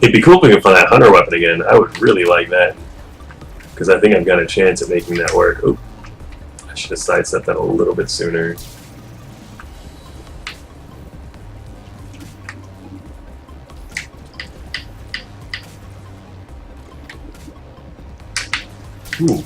It'd be cool if we could find that hunter weapon again. I would really like that. Because I think I've got a chance at making that work. Oop. I should have sidestepped that a little bit sooner. Ooh.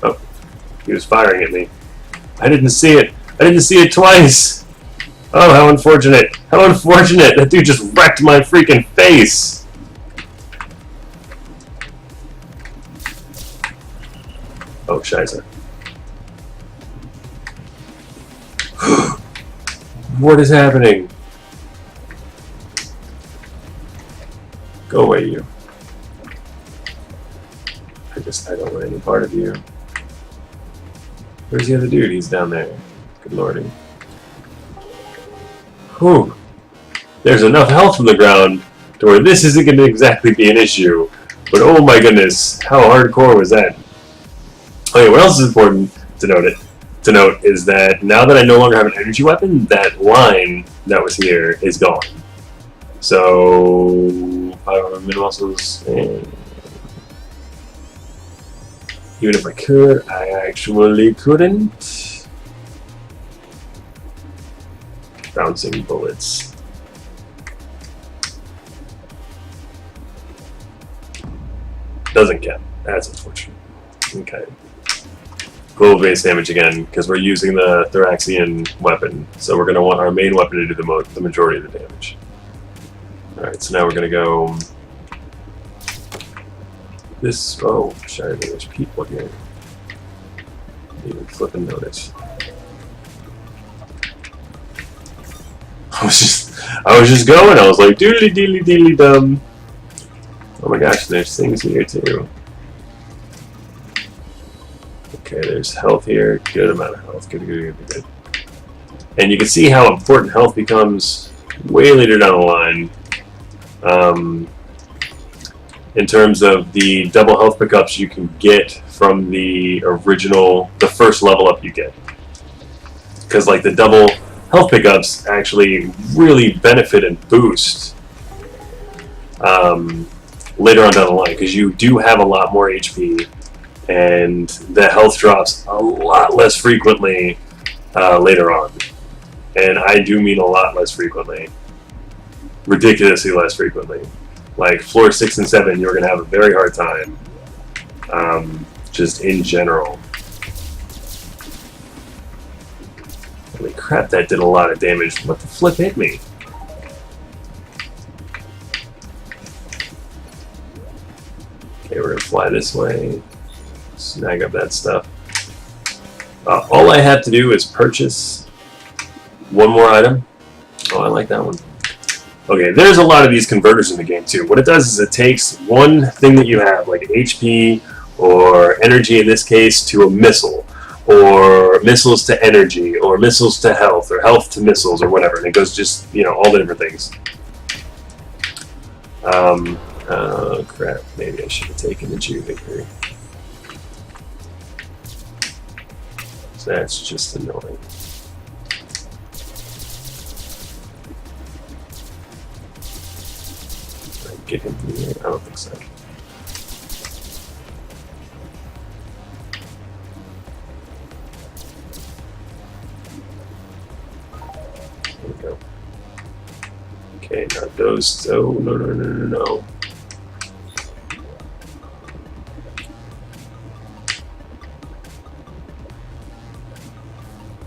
Oh, he was firing at me. I didn't see it. I didn't see it twice. Oh, how unfortunate. How unfortunate. That dude just wrecked my freaking face. Oh, scheiße. What is happening? Go away, you. I don't want any part of you. Where's the other dude? He's down there. Good lordy. Whew. There's enough health on the ground to where this isn't going to exactly be an issue. But oh my goodness, how hardcore was that? Okay, what else is important to note is that now that I no longer have an energy weapon, that line that was here is gone. So 500 mid muscles. Even if I could, I actually couldn't. Bouncing bullets. Doesn't count. That's unfortunate. Okay. Global base damage again, because we're using the Thoraxian weapon. So we're going to want our main weapon to do the majority of the damage. Alright, so now we're going to go... This... Oh, sorry, there's people here. Didn't even flip and notice. I was just going. I was like, doodly deedly deedly dum. Oh my gosh, there's things here too. Okay, there's health here. Good amount of health. Good. And you can see how important health becomes way later down the line. In terms of the double health pickups you can get from the first level up you get. Because like the double health pickups actually really benefit and boost later on down the line, because you do have a lot more HP and the health drops a lot less frequently later on. And I do mean a lot less frequently. Ridiculously less frequently. Like floor 6 and 7, you're going to have a very hard time. Just in general. Holy crap, that did a lot of damage. What the flip hit me? Okay, we're going to fly this way. Snag up that stuff. All I have to do is purchase one more item. Oh, I like that one. Okay, there's a lot of these converters in the game too. What it does is it takes one thing that you have, like HP or energy in this case, to a missile, or missiles to energy, or missiles to health, or health to missiles, or whatever. And it goes just, you know, all the different things. Oh crap, maybe I should have taken the Juvic. So that's just annoying. Get him from here? I don't think so. There we go. Okay, not those. Oh, no.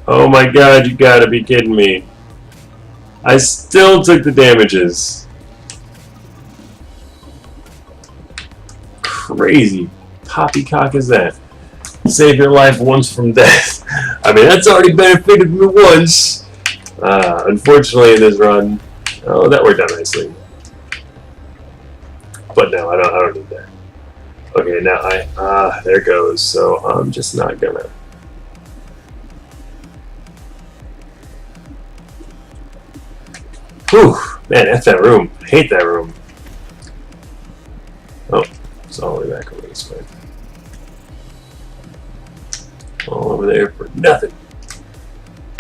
Oh my god, you gotta be kidding me. I still took the damages. Crazy poppycock is that? Save your life once from death. I mean, that's already benefited me once. Unfortunately, in this run, Oh, that worked out nicely. But no, I don't need that. Okay, now there it goes. So I'm just not gonna. Whew, man, F that room. I hate that room. Oh, it's all the way back over this way. All over there for nothing.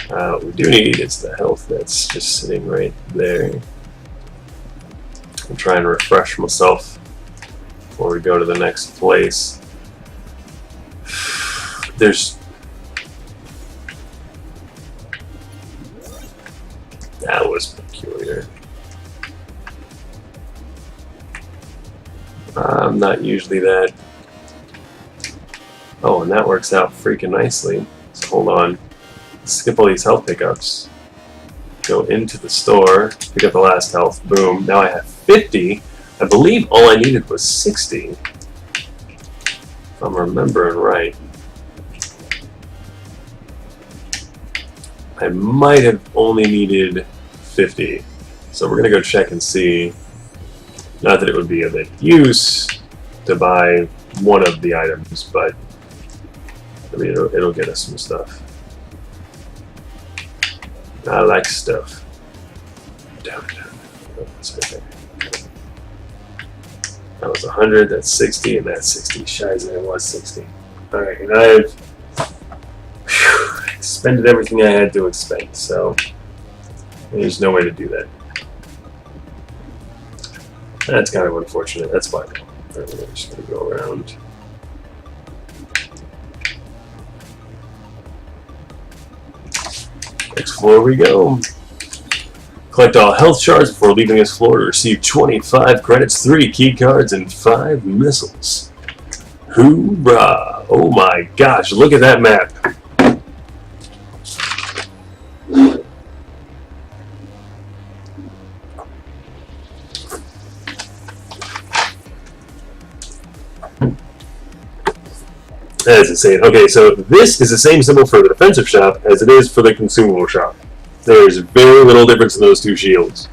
What we do need is the health that's just sitting right there. I'm trying to refresh myself before we go to the next place. There's... That was peculiar. I'm not usually that... Oh, and that works out freaking nicely. So hold on. Skip all these health pickups. Go into the store, pick up the last health. Boom. Now I have 50. I believe all I needed was 60. If I'm remembering right. I might have only needed 50. So we're going to go check and see. Not that it would be of any use to buy one of the items, but I mean, it'll get us some stuff. I like stuff. Down. Oh, that's right there. That was 100, that's 60, and that's 60. Shiza, it was 60. Alright, and I've expended everything I had to expend, so there's no way to do that. That's kind of unfortunate. That's fine. We're just going to go around. Next floor we go. Collect all health shards before leaving this floor to receive 25 credits, 3 key cards, and 5 missiles. Hoorah! Oh my gosh, look at that map. That is insane. Okay, so this is the same symbol for the defensive shop as it is for the consumable shop. There's very little difference in those two shields.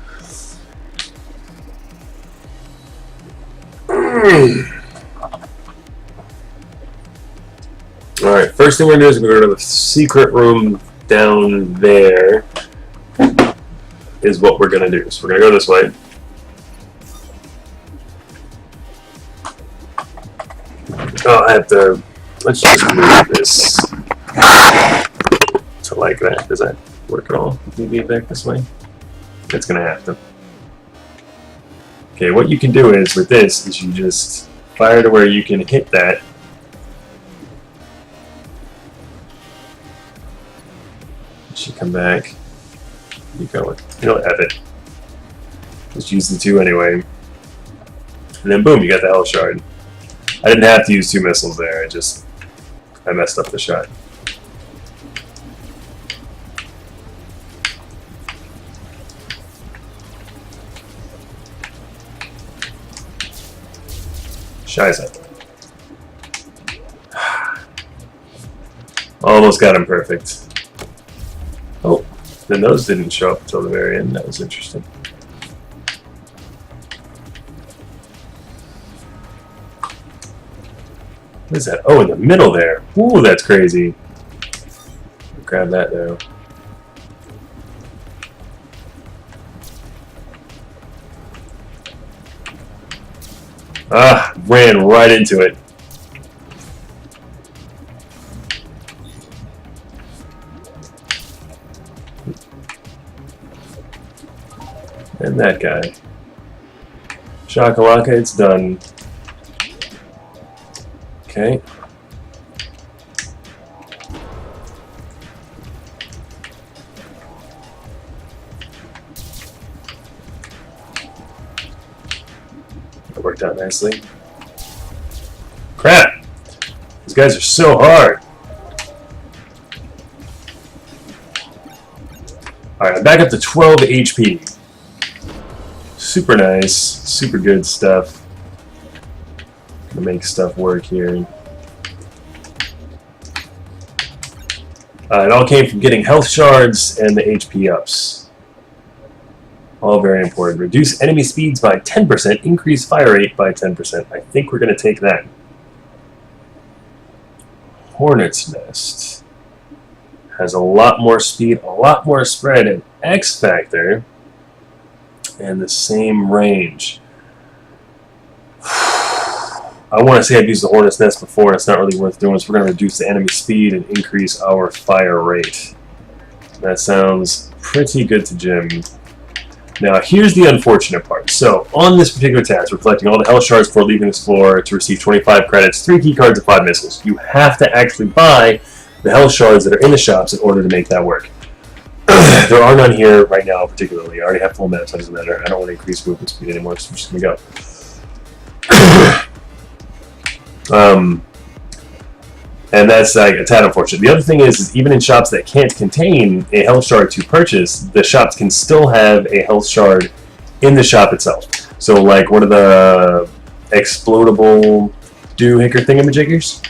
Alright, first thing we're going to do is we're going to go to the secret room down there. Is what we're going to do. So we're going to go this way. Oh, I have to... Let's just move this to like that. Does that work at all? Deviate back this way? It's gonna have to. Okay, what you can do is with this is you just fire to where you can hit that. It should come back. You go with, you know, F it. Just use the 2 anyway. And then boom, you got the health shard. I didn't have to use 2 missiles there, I messed up the shot. Shiza. Almost got him perfect. Oh, then those didn't show up until the very end. That was interesting. What is that? Oh, in the middle there. Ooh, that's crazy. Grab that though. Ah, ran right into it. And that guy. Shakalaka, it's done. Okay. That worked out nicely. Crap! These guys are so hard. Alright, I'm back up to 12 HP. Super nice. Super good stuff. To make stuff work here. It all came from getting health shards and the HP ups. All very important. Reduce enemy speeds by 10%, increase fire rate by 10%. I think we're going to take that. Hornet's Nest has a lot more speed, a lot more spread, and X Factor, and the same range. I want to say I've used the Hornet's Nest before. It's not really worth doing, so we're going to reduce the enemy speed and increase our fire rate. That sounds pretty good to Jim. Now, here's the unfortunate part. So, on this particular task, we're collecting all the health shards before leaving this floor to receive 25 credits, 3 key cards, and 5 missiles. You have to actually buy the health shards that are in the shops in order to make that work. There are none here right now, particularly. I already have full maps, so it doesn't matter. I don't want to increase movement speed anymore, so I'm just going to go. And that's like a tad unfortunate. The other thing is even in shops that can't contain a health shard to purchase, the shops can still have a health shard in the shop itself. So like one of the explodable doohicker thingamajiggers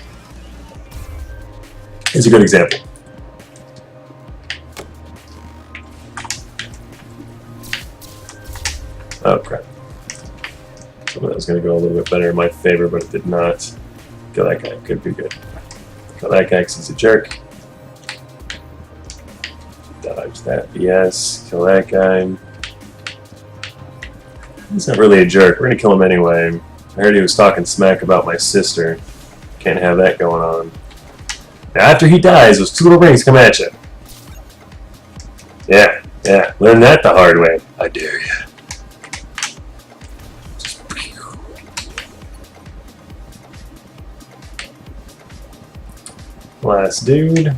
is a good example. Oh crap. Some of that was going to go a little bit better in my favor, but it did not. Kill that guy. Could be good. Kill that guy because he's a jerk. Dodge that BS. Kill that guy. He's not really a jerk. We're going to kill him anyway. I heard he was talking smack about my sister. Can't have that going on. Now, after he dies, those 2 little rings come at you. Yeah. Learn that the hard way. I dare you. Last dude.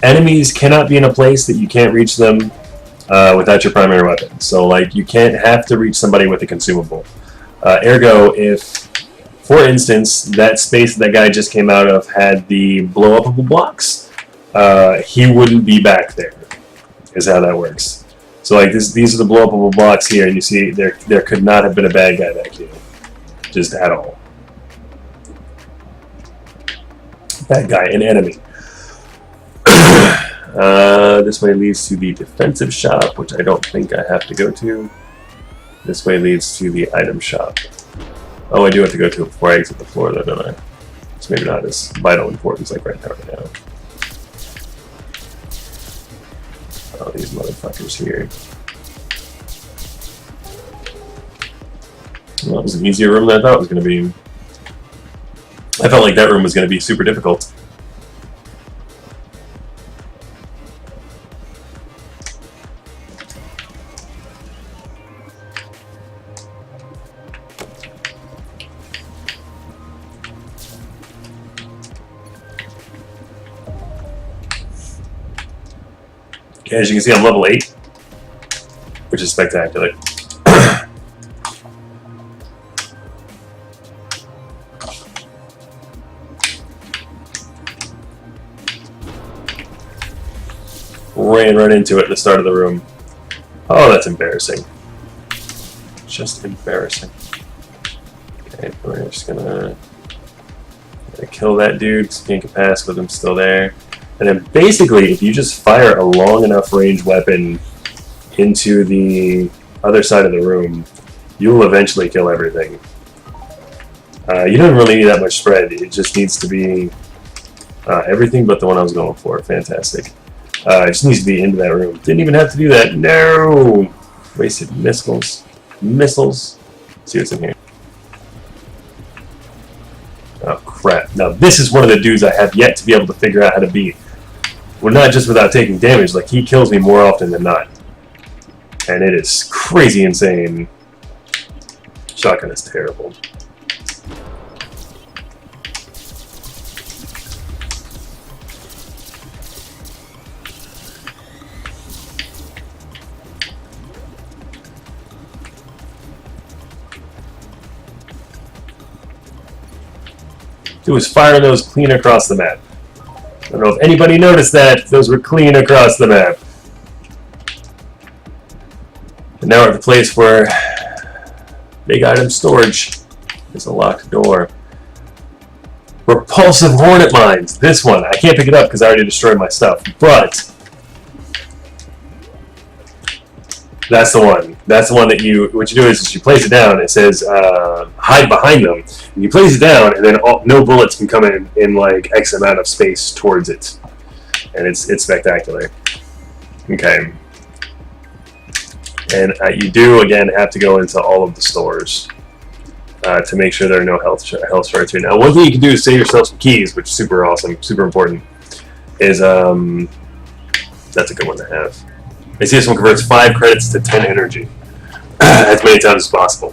Enemies cannot be in a place that you can't reach them without your primary weapon. So, like, you can't have to reach somebody with a consumable. Ergo, if, for instance, that space that guy just came out of had the blow-upable blocks, he wouldn't be back there, is how that works. So, like, these are the blow-upable blocks here, and you see there could not have been a bad guy back here. Just at all. That guy, an enemy. This way leads to the defensive shop, which I don't think I have to go to. This way leads to the item shop. Oh, I do have to go to it before I exit the floor, though, don't I? It's maybe not as vital importance like right now. Oh, these motherfuckers here. Well, it was an easier room than I thought it was going to be. I felt like that room was going to be super difficult. Okay, as you can see, I'm level 8, which is spectacular. Ran right into it at the start of the room. Oh, that's embarrassing. Just embarrassing. Okay, we're just gonna kill that dude because he can't get past with him still there. And then basically, if you just fire a long enough range weapon into the other side of the room, you will eventually kill everything. You don't really need that much spread. It just needs to be everything but the one I was going for. Fantastic. It just needs to be into that room. Didn't even have to do that. No! Wasted missiles. Missiles. Let's see what's in here. Oh, crap. Now, this is one of the dudes I have yet to be able to figure out how to beat. Well, not just without taking damage. Like, he kills me more often than not. And it is crazy insane. Shotgun is terrible. It was firing those clean across the map. I don't know if anybody noticed that. Those were clean across the map. And now we're at the place where big item storage is a locked door. Repulsive hornet mines. This one. I can't pick it up because I already destroyed my stuff. But That's the one. That's the one that what you do is you place it down. It says hide behind them. And you place it down, and then no bullets can come in like X amount of space towards it, and it's spectacular. Okay. And you do again have to go into all of the stores to make sure there are no health shards here. Now, one thing you can do is save yourself some keys, which is super awesome, super important. Is that's a good one to have. I see this one converts 5 credits to 10 energy, as many times as possible.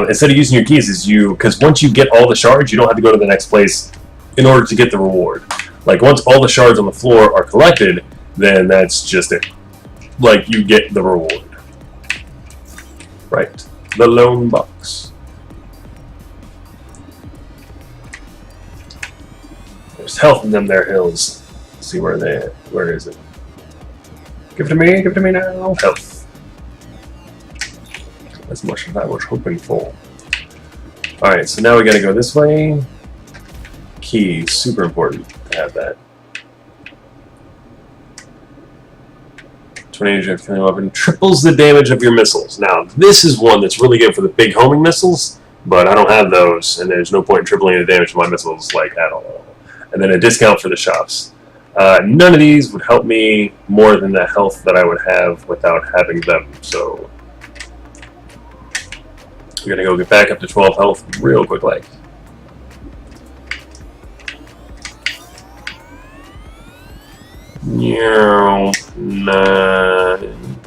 Instead of using your keys, because once you get all the shards, you don't have to go to the next place in order to get the reward. Like once all the shards on the floor are collected, then that's just it. Like you get the reward. Right, the lone box. There's health in them there hills. See where is it? Give it to me now. Health. As much as I was hoping for. Alright, so now we gotta go this way. Key, super important to have that. 20 energy after killing a weapon triples the damage of your missiles. Now, this is one that's really good for the big homing missiles, but I don't have those, and there's no point in tripling the damage of my missiles like at all. And then a discount for the shops. None of these would help me more than the health that I would have without having them, so we're gonna go get back up to 12 health real quick like. Nine.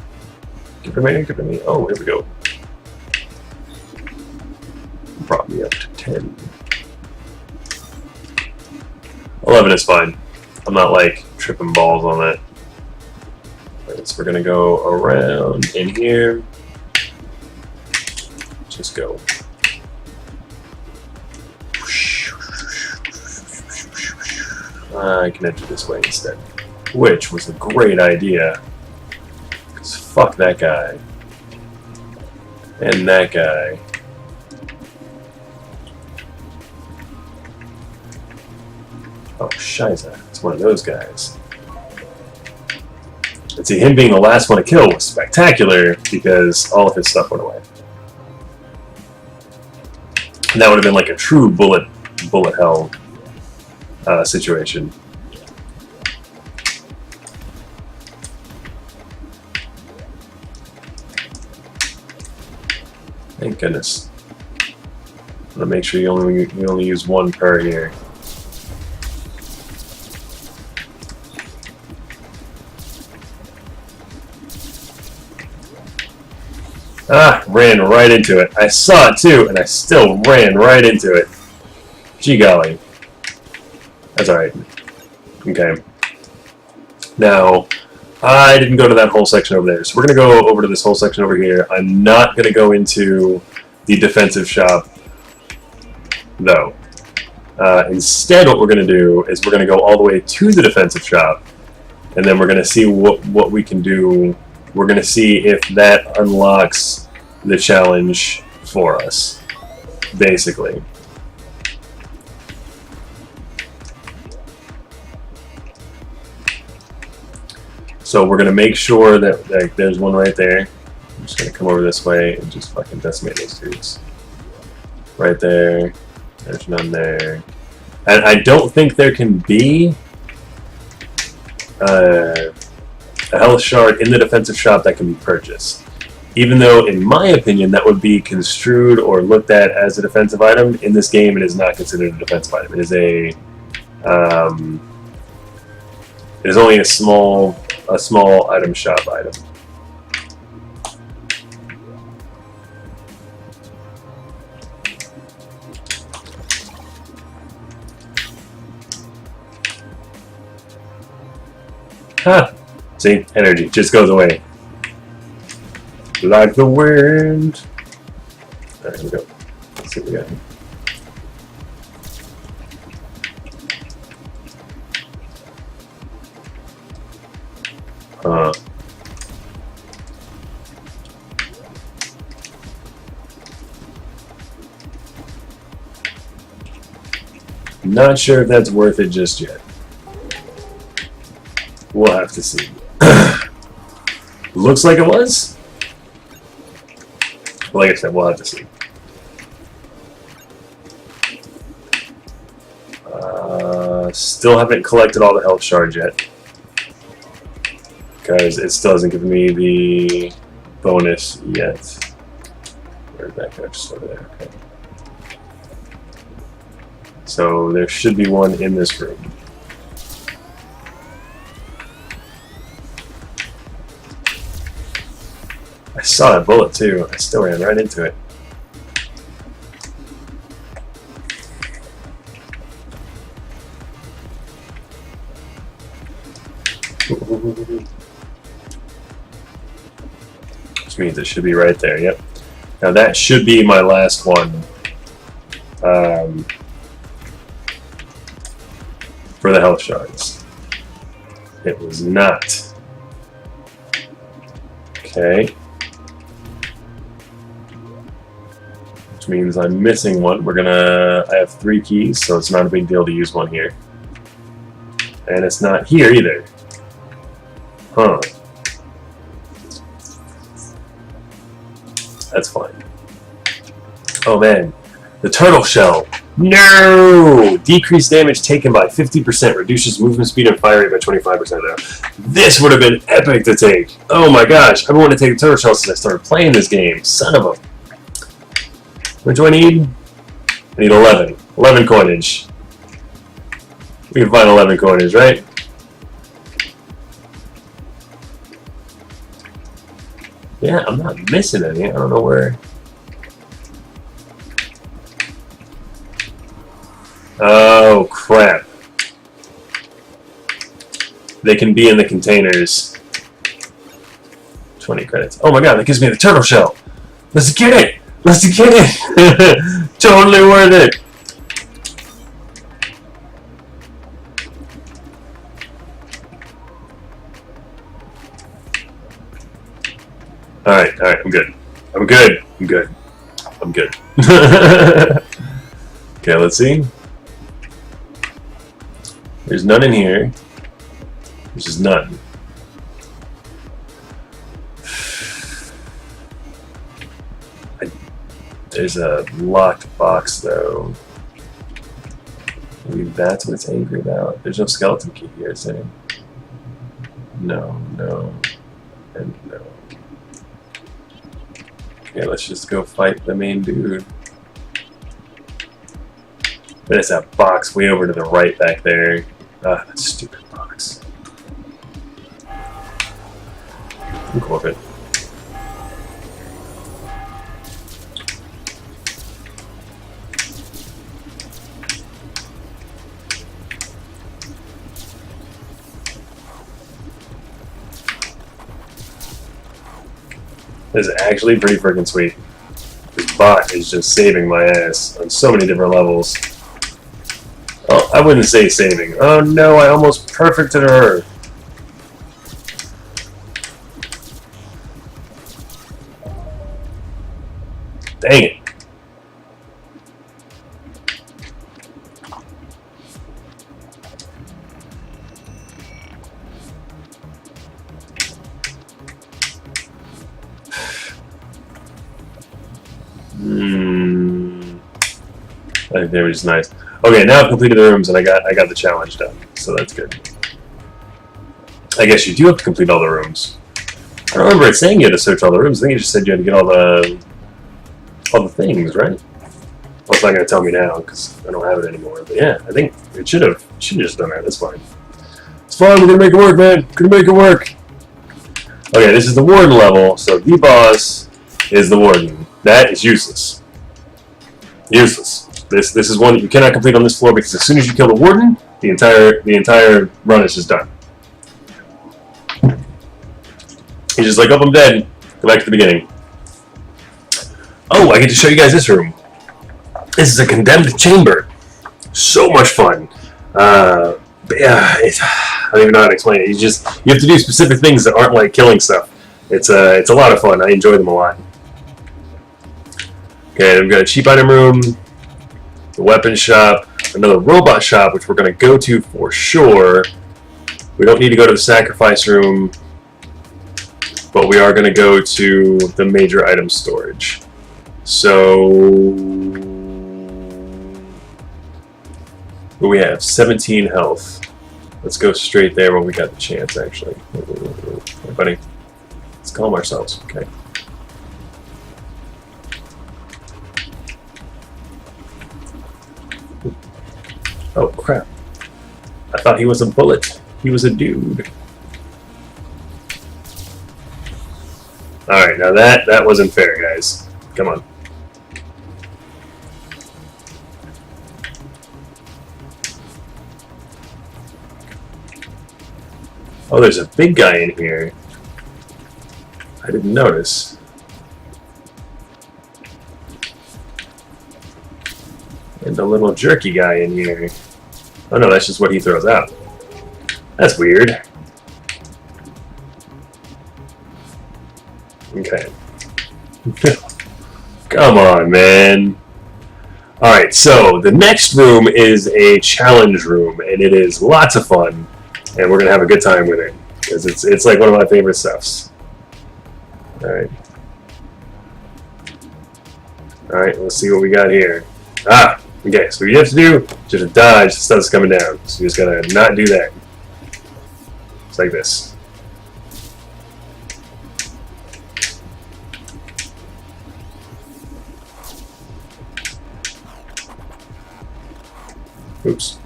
Give it to me. Oh, here we go. Brought me up to 10. 11 is fine. I'm not like tripping balls on that. Right, so we're gonna go around in here. Just go. I can enter this way instead, which was a great idea. Cause fuck that guy and that guy. Oh, Shiza. It's one of those guys. And see, him being the last one to kill was spectacular because all of his stuff went away. And that would have been like a true bullet hell situation. Thank goodness. I'm gonna make sure you only use one per here. Ah, ran right into it. I saw it too, and I still ran right into it. Gee golly. That's alright. Okay. Now, I didn't go to that whole section over there, so we're going to go over to this whole section over here. I'm not going to go into the defensive shop, though. Instead, what we're going to do is we're going to go all the way to the defensive shop, and then we're going to see what we can do. We're going to see if that unlocks the challenge for us, basically. So we're going to make sure that like, there's one right there. I'm just going to come over this way and just fucking decimate those dudes. Right there. There's none there. And I don't think there can be a health shard in the defensive shop that can be purchased. Even though, in my opinion, that would be construed or looked at as a defensive item, in this game it is not considered a defensive item. It is a it is only a small item shop item. Ha! See? Energy just goes away. Like the wind. Alright, here we go. Let's see what we got here. Not sure if that's worth it just yet. We'll have to see. Looks like it was. But like I said, we'll have to see. Still haven't collected all the health shards yet. Because it still hasn't given me the bonus yet. Where'd that go? Just over there. Okay. So there should be one in this room. I saw that bullet too. I still ran right into it. Which means it should be right there. Yep. Now that should be my last one. For the health shards. It was not. Okay. Which means I'm missing one. I have 3 keys, so it's not a big deal to use one here. And it's not here either. Huh. That's fine. Oh man. The turtle shell. No! Decreased damage taken by 50%. Reduces movement speed and fire rate by 25%. Though. This would have been epic to take. Oh my gosh. I've been wanting to take the turtle shell since I started playing this game. Son of a... What do I need? I need 11. 11 coinage. We can find 11 coinage, right? Yeah, I'm not missing any. I don't know where... Oh, crap. They can be in the containers. 20 credits. Oh my god, that gives me the turtle shell. Let's get it! Let's get it! Totally worth it! Alright, I'm good. I'm good. I'm good. I'm good. Okay, let's see. There's none in here. There's just none. There's a locked box, though. Maybe that's what it's angry about. There's no skeleton key here, is there? No, no, and no. Okay, let's just go fight the main dude. There's that box way over to the right back there. Ah, that stupid box. I'm cool with it. This is actually pretty freaking sweet. This bot is just saving my ass on so many different levels. Oh, I wouldn't say saving. Oh no, I almost perfected her. Dang it. I think they were just nice. Okay, now I've completed the rooms and I got the challenge done, so that's good. I guess you do have to complete all the rooms. I don't remember it saying you had to search all the rooms. I think it just said you had to get all the things, right? Well, it's not going to tell me now because I don't have it anymore. But yeah, I think it should have just done that. That's fine. It's fine. We're gonna make it work, man. We're gonna make it work. Okay, this is the Warden level, so the boss is the Warden. That is useless. Useless. This is one that you cannot complete on this floor because as soon as you kill the Warden, the entire run is just done. He's just like, oh, I'm dead. Go back to the beginning. Oh, I get to show you guys this room. This is a condemned chamber. So much fun. But yeah, I don't even know how to explain it. You have to do specific things that aren't like killing stuff. It's a lot of fun. I enjoy them a lot. Okay, we've got a cheap item room, the weapon shop, another robot shop, which we're going to go to for sure. We don't need to go to the sacrifice room, but we are going to go to the major item storage. So we have 17 health. Let's go straight there when we got the chance, actually. Hey, buddy. Let's calm ourselves, okay? Oh, crap. I thought he was a bullet. He was a dude. Alright, now that wasn't fair, guys. Come on. Oh, there's a big guy in here. I didn't notice. And a little jerky guy in here. Oh no, that's just what he throws out. That's weird. Okay. Come on, man. Alright, so the next room is a challenge room, and it is lots of fun, and we're going to have a good time with it, because it's like one of my favorite stuffs. Alright. Alright, let's see what we got here. Ah! Okay, so what you have to do is just dodge the stuff that's coming down. So you just gotta not do that. It's like this. Oops.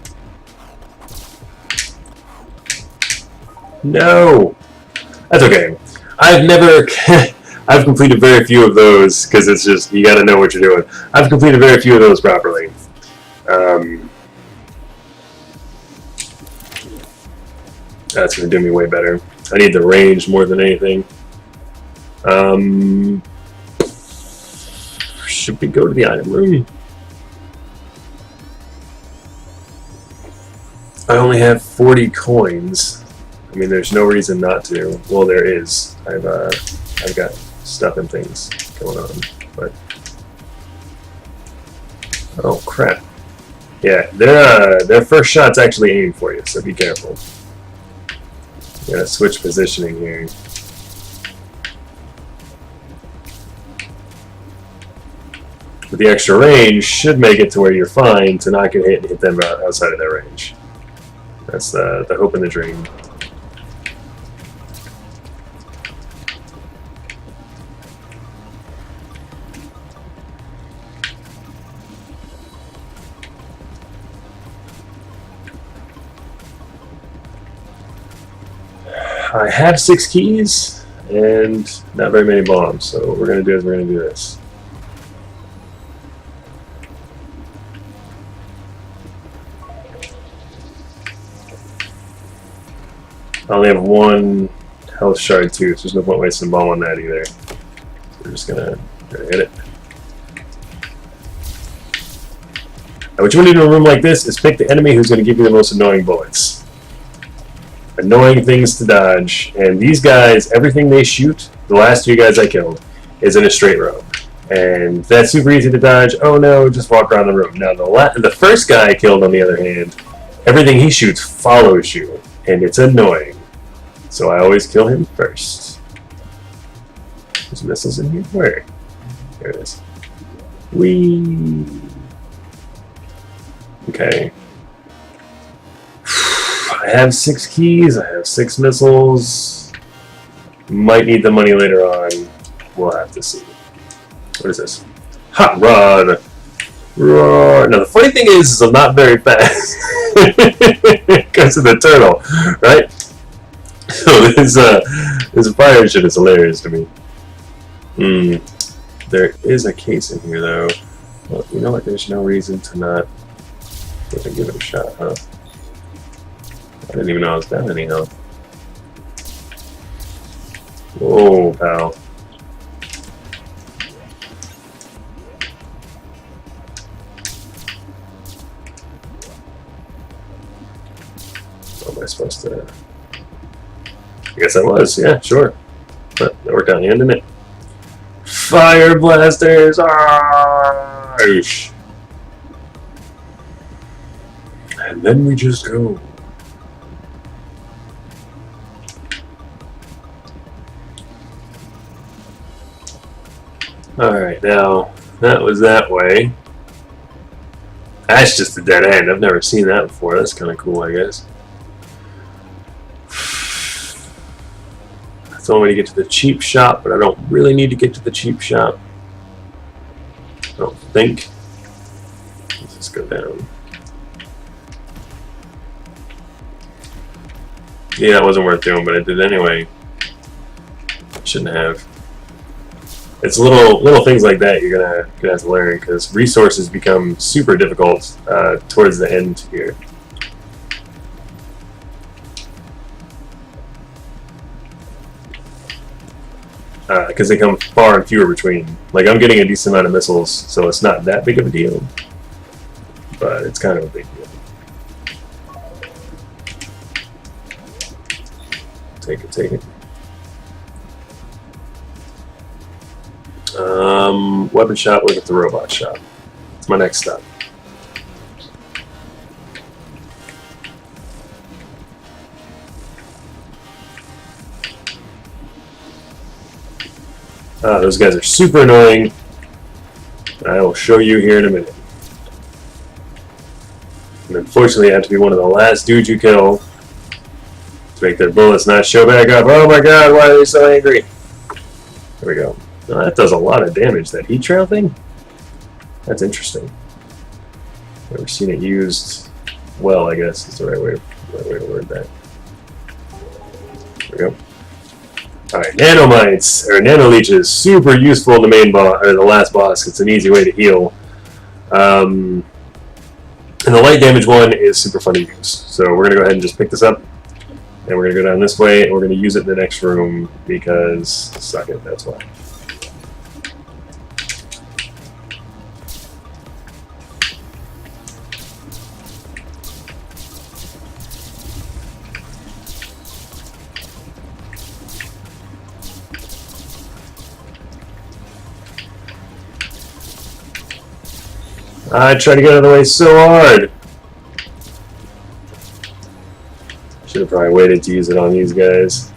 No! That's okay. I've never... I've completed very few of those, because it's just, you gotta know what you're doing. I've completed very few of those properly. That's going to do me way better. I need the range more than anything. Should we go to the item room? I only have 40 coins. I mean, there's no reason not to. Well, there is. I've got stuff and things going on, but oh crap! Yeah, their first shot's actually aimed for you, so be careful. You gotta switch positioning here. But the extra range should make it to where you're fine to not get hit and hit them outside of their range. That's the hope and the dream. I have 6 keys and not very many bombs, so what we're going to do is we're going to do this. I only have 1 health shard too, so there's no point wasting a bomb on that either. So we're just going to hit it. Now what you want to do in a room like this is pick the enemy who's going to give you the most annoying bullets. Annoying things to dodge, and these guys, everything they shoot, the last 2 guys I killed, is in a straight row. And that's super easy to dodge. Oh no, just walk around the room. Now the first guy I killed, on the other hand, everything he shoots follows you, and it's annoying. So I always kill him first. There's missiles in here? Where? There it is. Whee! Okay. I have 6 keys, I have 6 missiles. Might need the money later on. We'll have to see. What is this? Hot rod! Roar. Now the funny thing is I'm not very fast. Because of the turtle, right? So this fire shit is hilarious to me. There is a case in here though. Well, you know what, there's no reason to not give it a shot, huh? I didn't even know I was down any health. Whoa, pal. What am I supposed to... I guess I was, yeah, sure. But that worked out in the end, didn't it? Fire blasters! Arsh! And then we just go. Alright, now, that was that way. That's just a dead end. I've never seen that before. That's kind of cool, I guess. That's the only way to get to the cheap shop, but I don't really need to get to the cheap shop. I don't think. Let's just go down. Yeah, it wasn't worth doing, but I did anyway. Shouldn't have. It's little things like that you're gonna have to learn, because resources become super difficult towards the end here. Because they come far and fewer between. Like, I'm getting a decent amount of missiles, so it's not that big of a deal, but it's kind of a big deal. Take it, take it. Weapon shop, look at the robot shop. It's my next stop. Those guys are super annoying. I will show you here in a minute. And unfortunately, I have to be one of the last dudes you kill to make their bullets not show back up. Oh my god, why are they so angry? There we go. Oh, that does a lot of damage, that heat trail thing. That's interesting. Never seen it used well, I guess is the right way to word that. There we go. Alright, nanomites, or nanoleeches, super useful in the main boss, or the last boss. It's an easy way to heal. And the light damage one is super fun to use. So we're going to go ahead and just pick this up. And we're going to go down this way, and we're going to use it in the next room, because, suck it, that's why. I tried to get out of the way so hard. Should have probably waited to use it on these guys.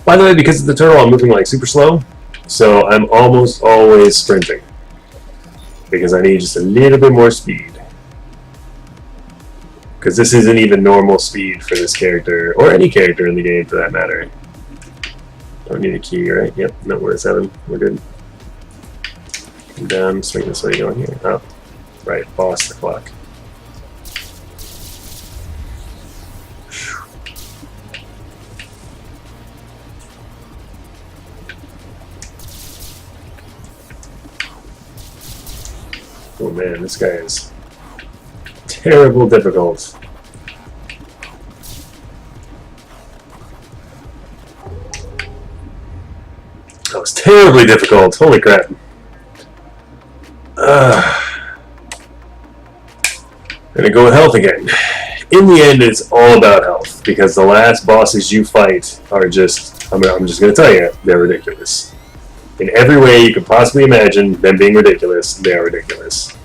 By the way, because of the turtle, I'm moving like super slow, so I'm almost always sprinting because I need just a little bit more speed. Because this isn't even normal speed for this character, or any character in the game for that matter. Don't need a key, right? Yep, no, we're at 7. We're good. Come down, swing this way, going here. Oh, right, boss the clock. Oh man, this guy is terrible difficult. That was terribly difficult. Holy crap. Gonna go with health again. In the end, it's all about health, because the last bosses you fight are just, I'm just gonna tell you, they're ridiculous. In every way you could possibly imagine them being ridiculous, they are ridiculous.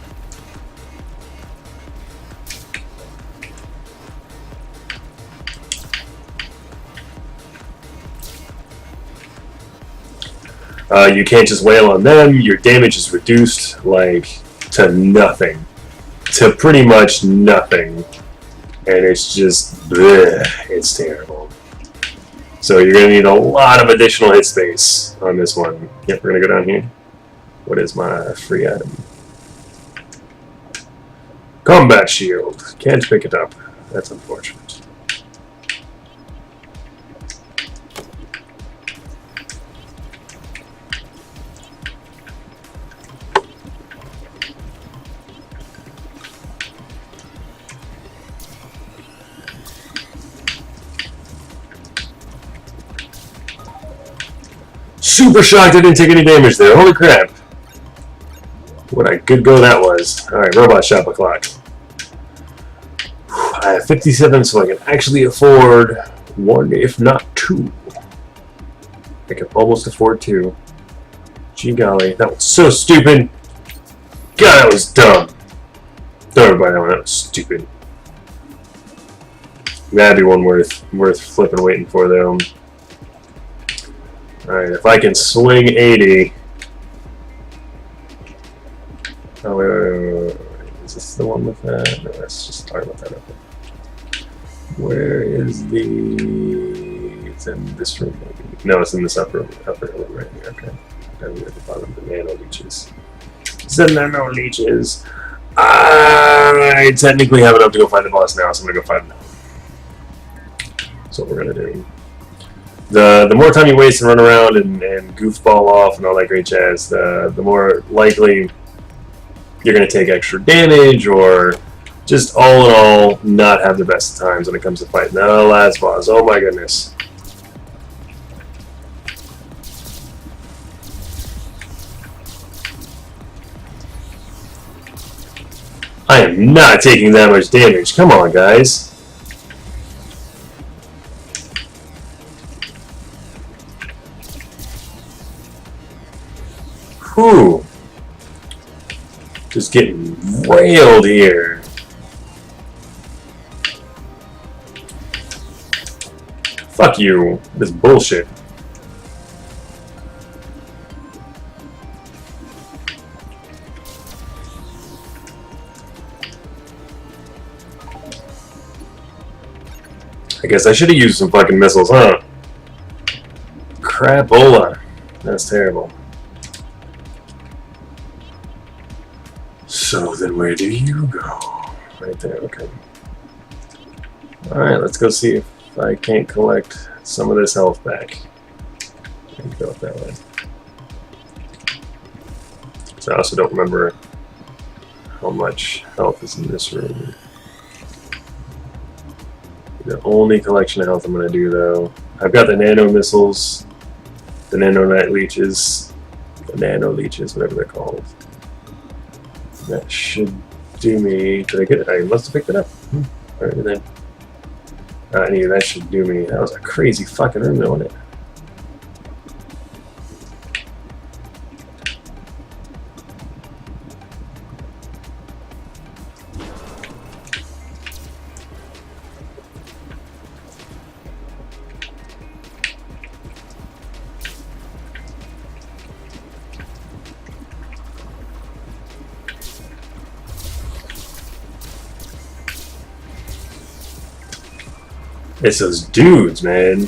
You can't just wail on them. Your damage is reduced, like, to nothing. To pretty much nothing. And it's just, bleh, it's terrible. So you're going to need a lot of additional hit space on this one. Yep, we're going to go down here. What is my free item? Combat shield. Can't pick it up. That's unfortunate. Super shocked I didn't take any damage there. Holy crap. What a good go that was. Alright, robot shop o'clock. I have 57, so I can actually afford 1, if not 2. I can almost afford 2. Gee golly, that was so stupid. God, that was dumb. Don't buy that one. That was stupid. That'd be one worth flipping waiting for though. Alright, if I can swing 80. Oh, wait. Is this the one with that? No, let's just talk about that. Where is the... It's in this room, maybe. No, it's in this upper room right here. Okay. Down here at the bottom, the nano leeches. The nano leeches. I technically have enough to go find the boss now, so I'm gonna go find them. That's what we're gonna do. The more time you waste and run around and goofball off and all that great jazz, the more likely you're going to take extra damage or just all in all not have the best times when it comes to fighting the last boss. Oh my goodness. I am not taking that much damage. Come on, guys. Whew. Just getting railed here. Fuck you. This bullshit. I guess I should have used some fucking missiles, huh? Crapola. That's terrible. So then where do you go? Right there, okay. Alright, let's go see if I can't collect some of this health back. I can go that way. So I also don't remember how much health is in this room. The only collection of health I'm going to do, though, I've got the nano missiles, the nano night leeches, the nano leeches, whatever they're called. That should do me. Did I get it? I must have picked it up. Alright, then. I knew that should do me. That was a crazy fucking room, though, wasn't it? It's those dudes, man.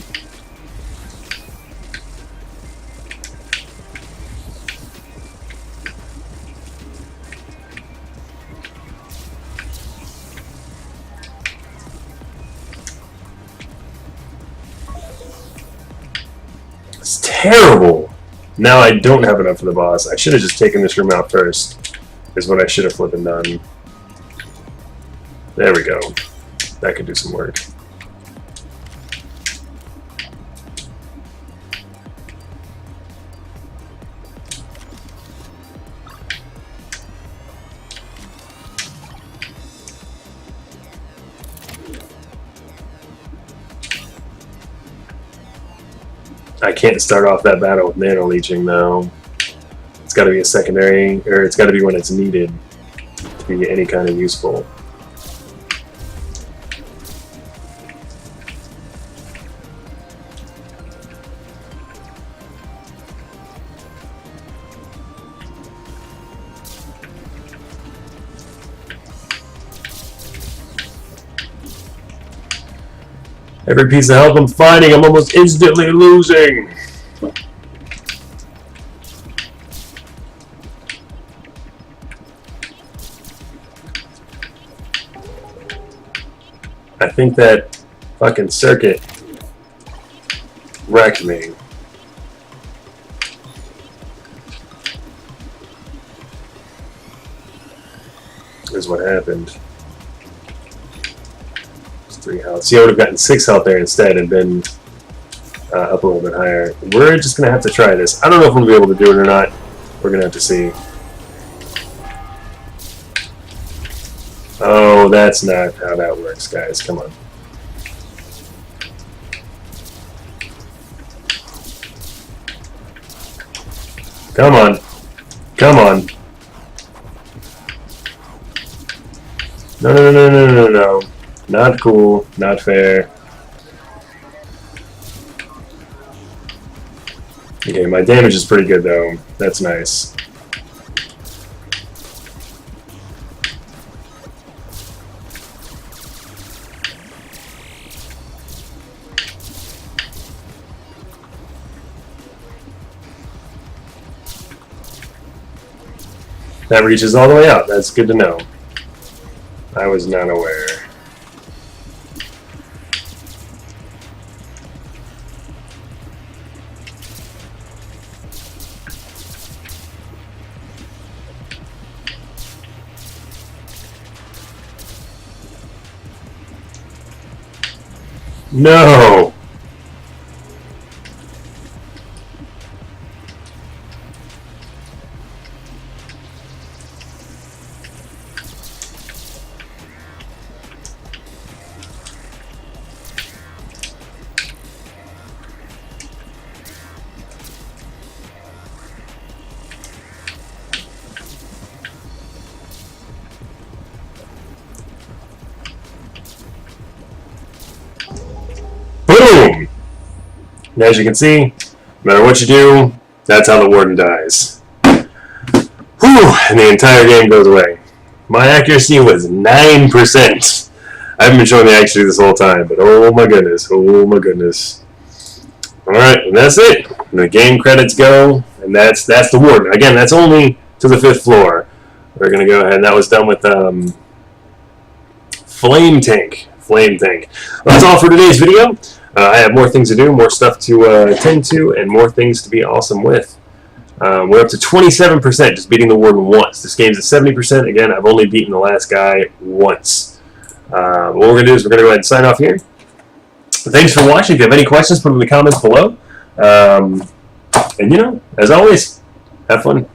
It's terrible. Now I don't have enough for the boss. I should have just taken this room out first, is what I should have flipping done. There we go. That could do some work. I can't start off that battle with nano leeching though. It's got to be a secondary, or it's got to be when it's needed to be any kind of useful. Every piece of help I'm finding, I'm almost instantly losing. I think that fucking circuit wrecked me. Is what happened. 3 health. See, I would have gotten 6 health there instead and been up a little bit higher. We're just going to have to try this. I don't know if we'll be able to do it or not. We're going to have to see. Oh, that's not how that works, guys. Come on. Come on. Come on. No, no, no, no, no, no, no. Not cool. Not fair. Okay, my damage is pretty good, though. That's nice. That reaches all the way out. That's good to know. I was not aware. No! Boom! And as you can see, no matter what you do, that's how the Warden dies. Whew! And the entire game goes away. My accuracy was 9%. I haven't been showing the accuracy this whole time, but oh my goodness, oh my goodness. Alright, and that's it. And the game credits go, and that's the Warden. Again, that's only to the 5th floor. We're going to go ahead, and that was done with Flame Tank. Flame Tank. Well, that's all for today's video. I have more things to do, more stuff to attend to, and more things to be awesome with. We're up to 27%, just beating the Warden once. This game's at 70%. Again, I've only beaten the last guy once. What we're going to do is we're going to go ahead and sign off here. Thanks for watching. If you have any questions, put them in the comments below. And, you know, as always, have fun.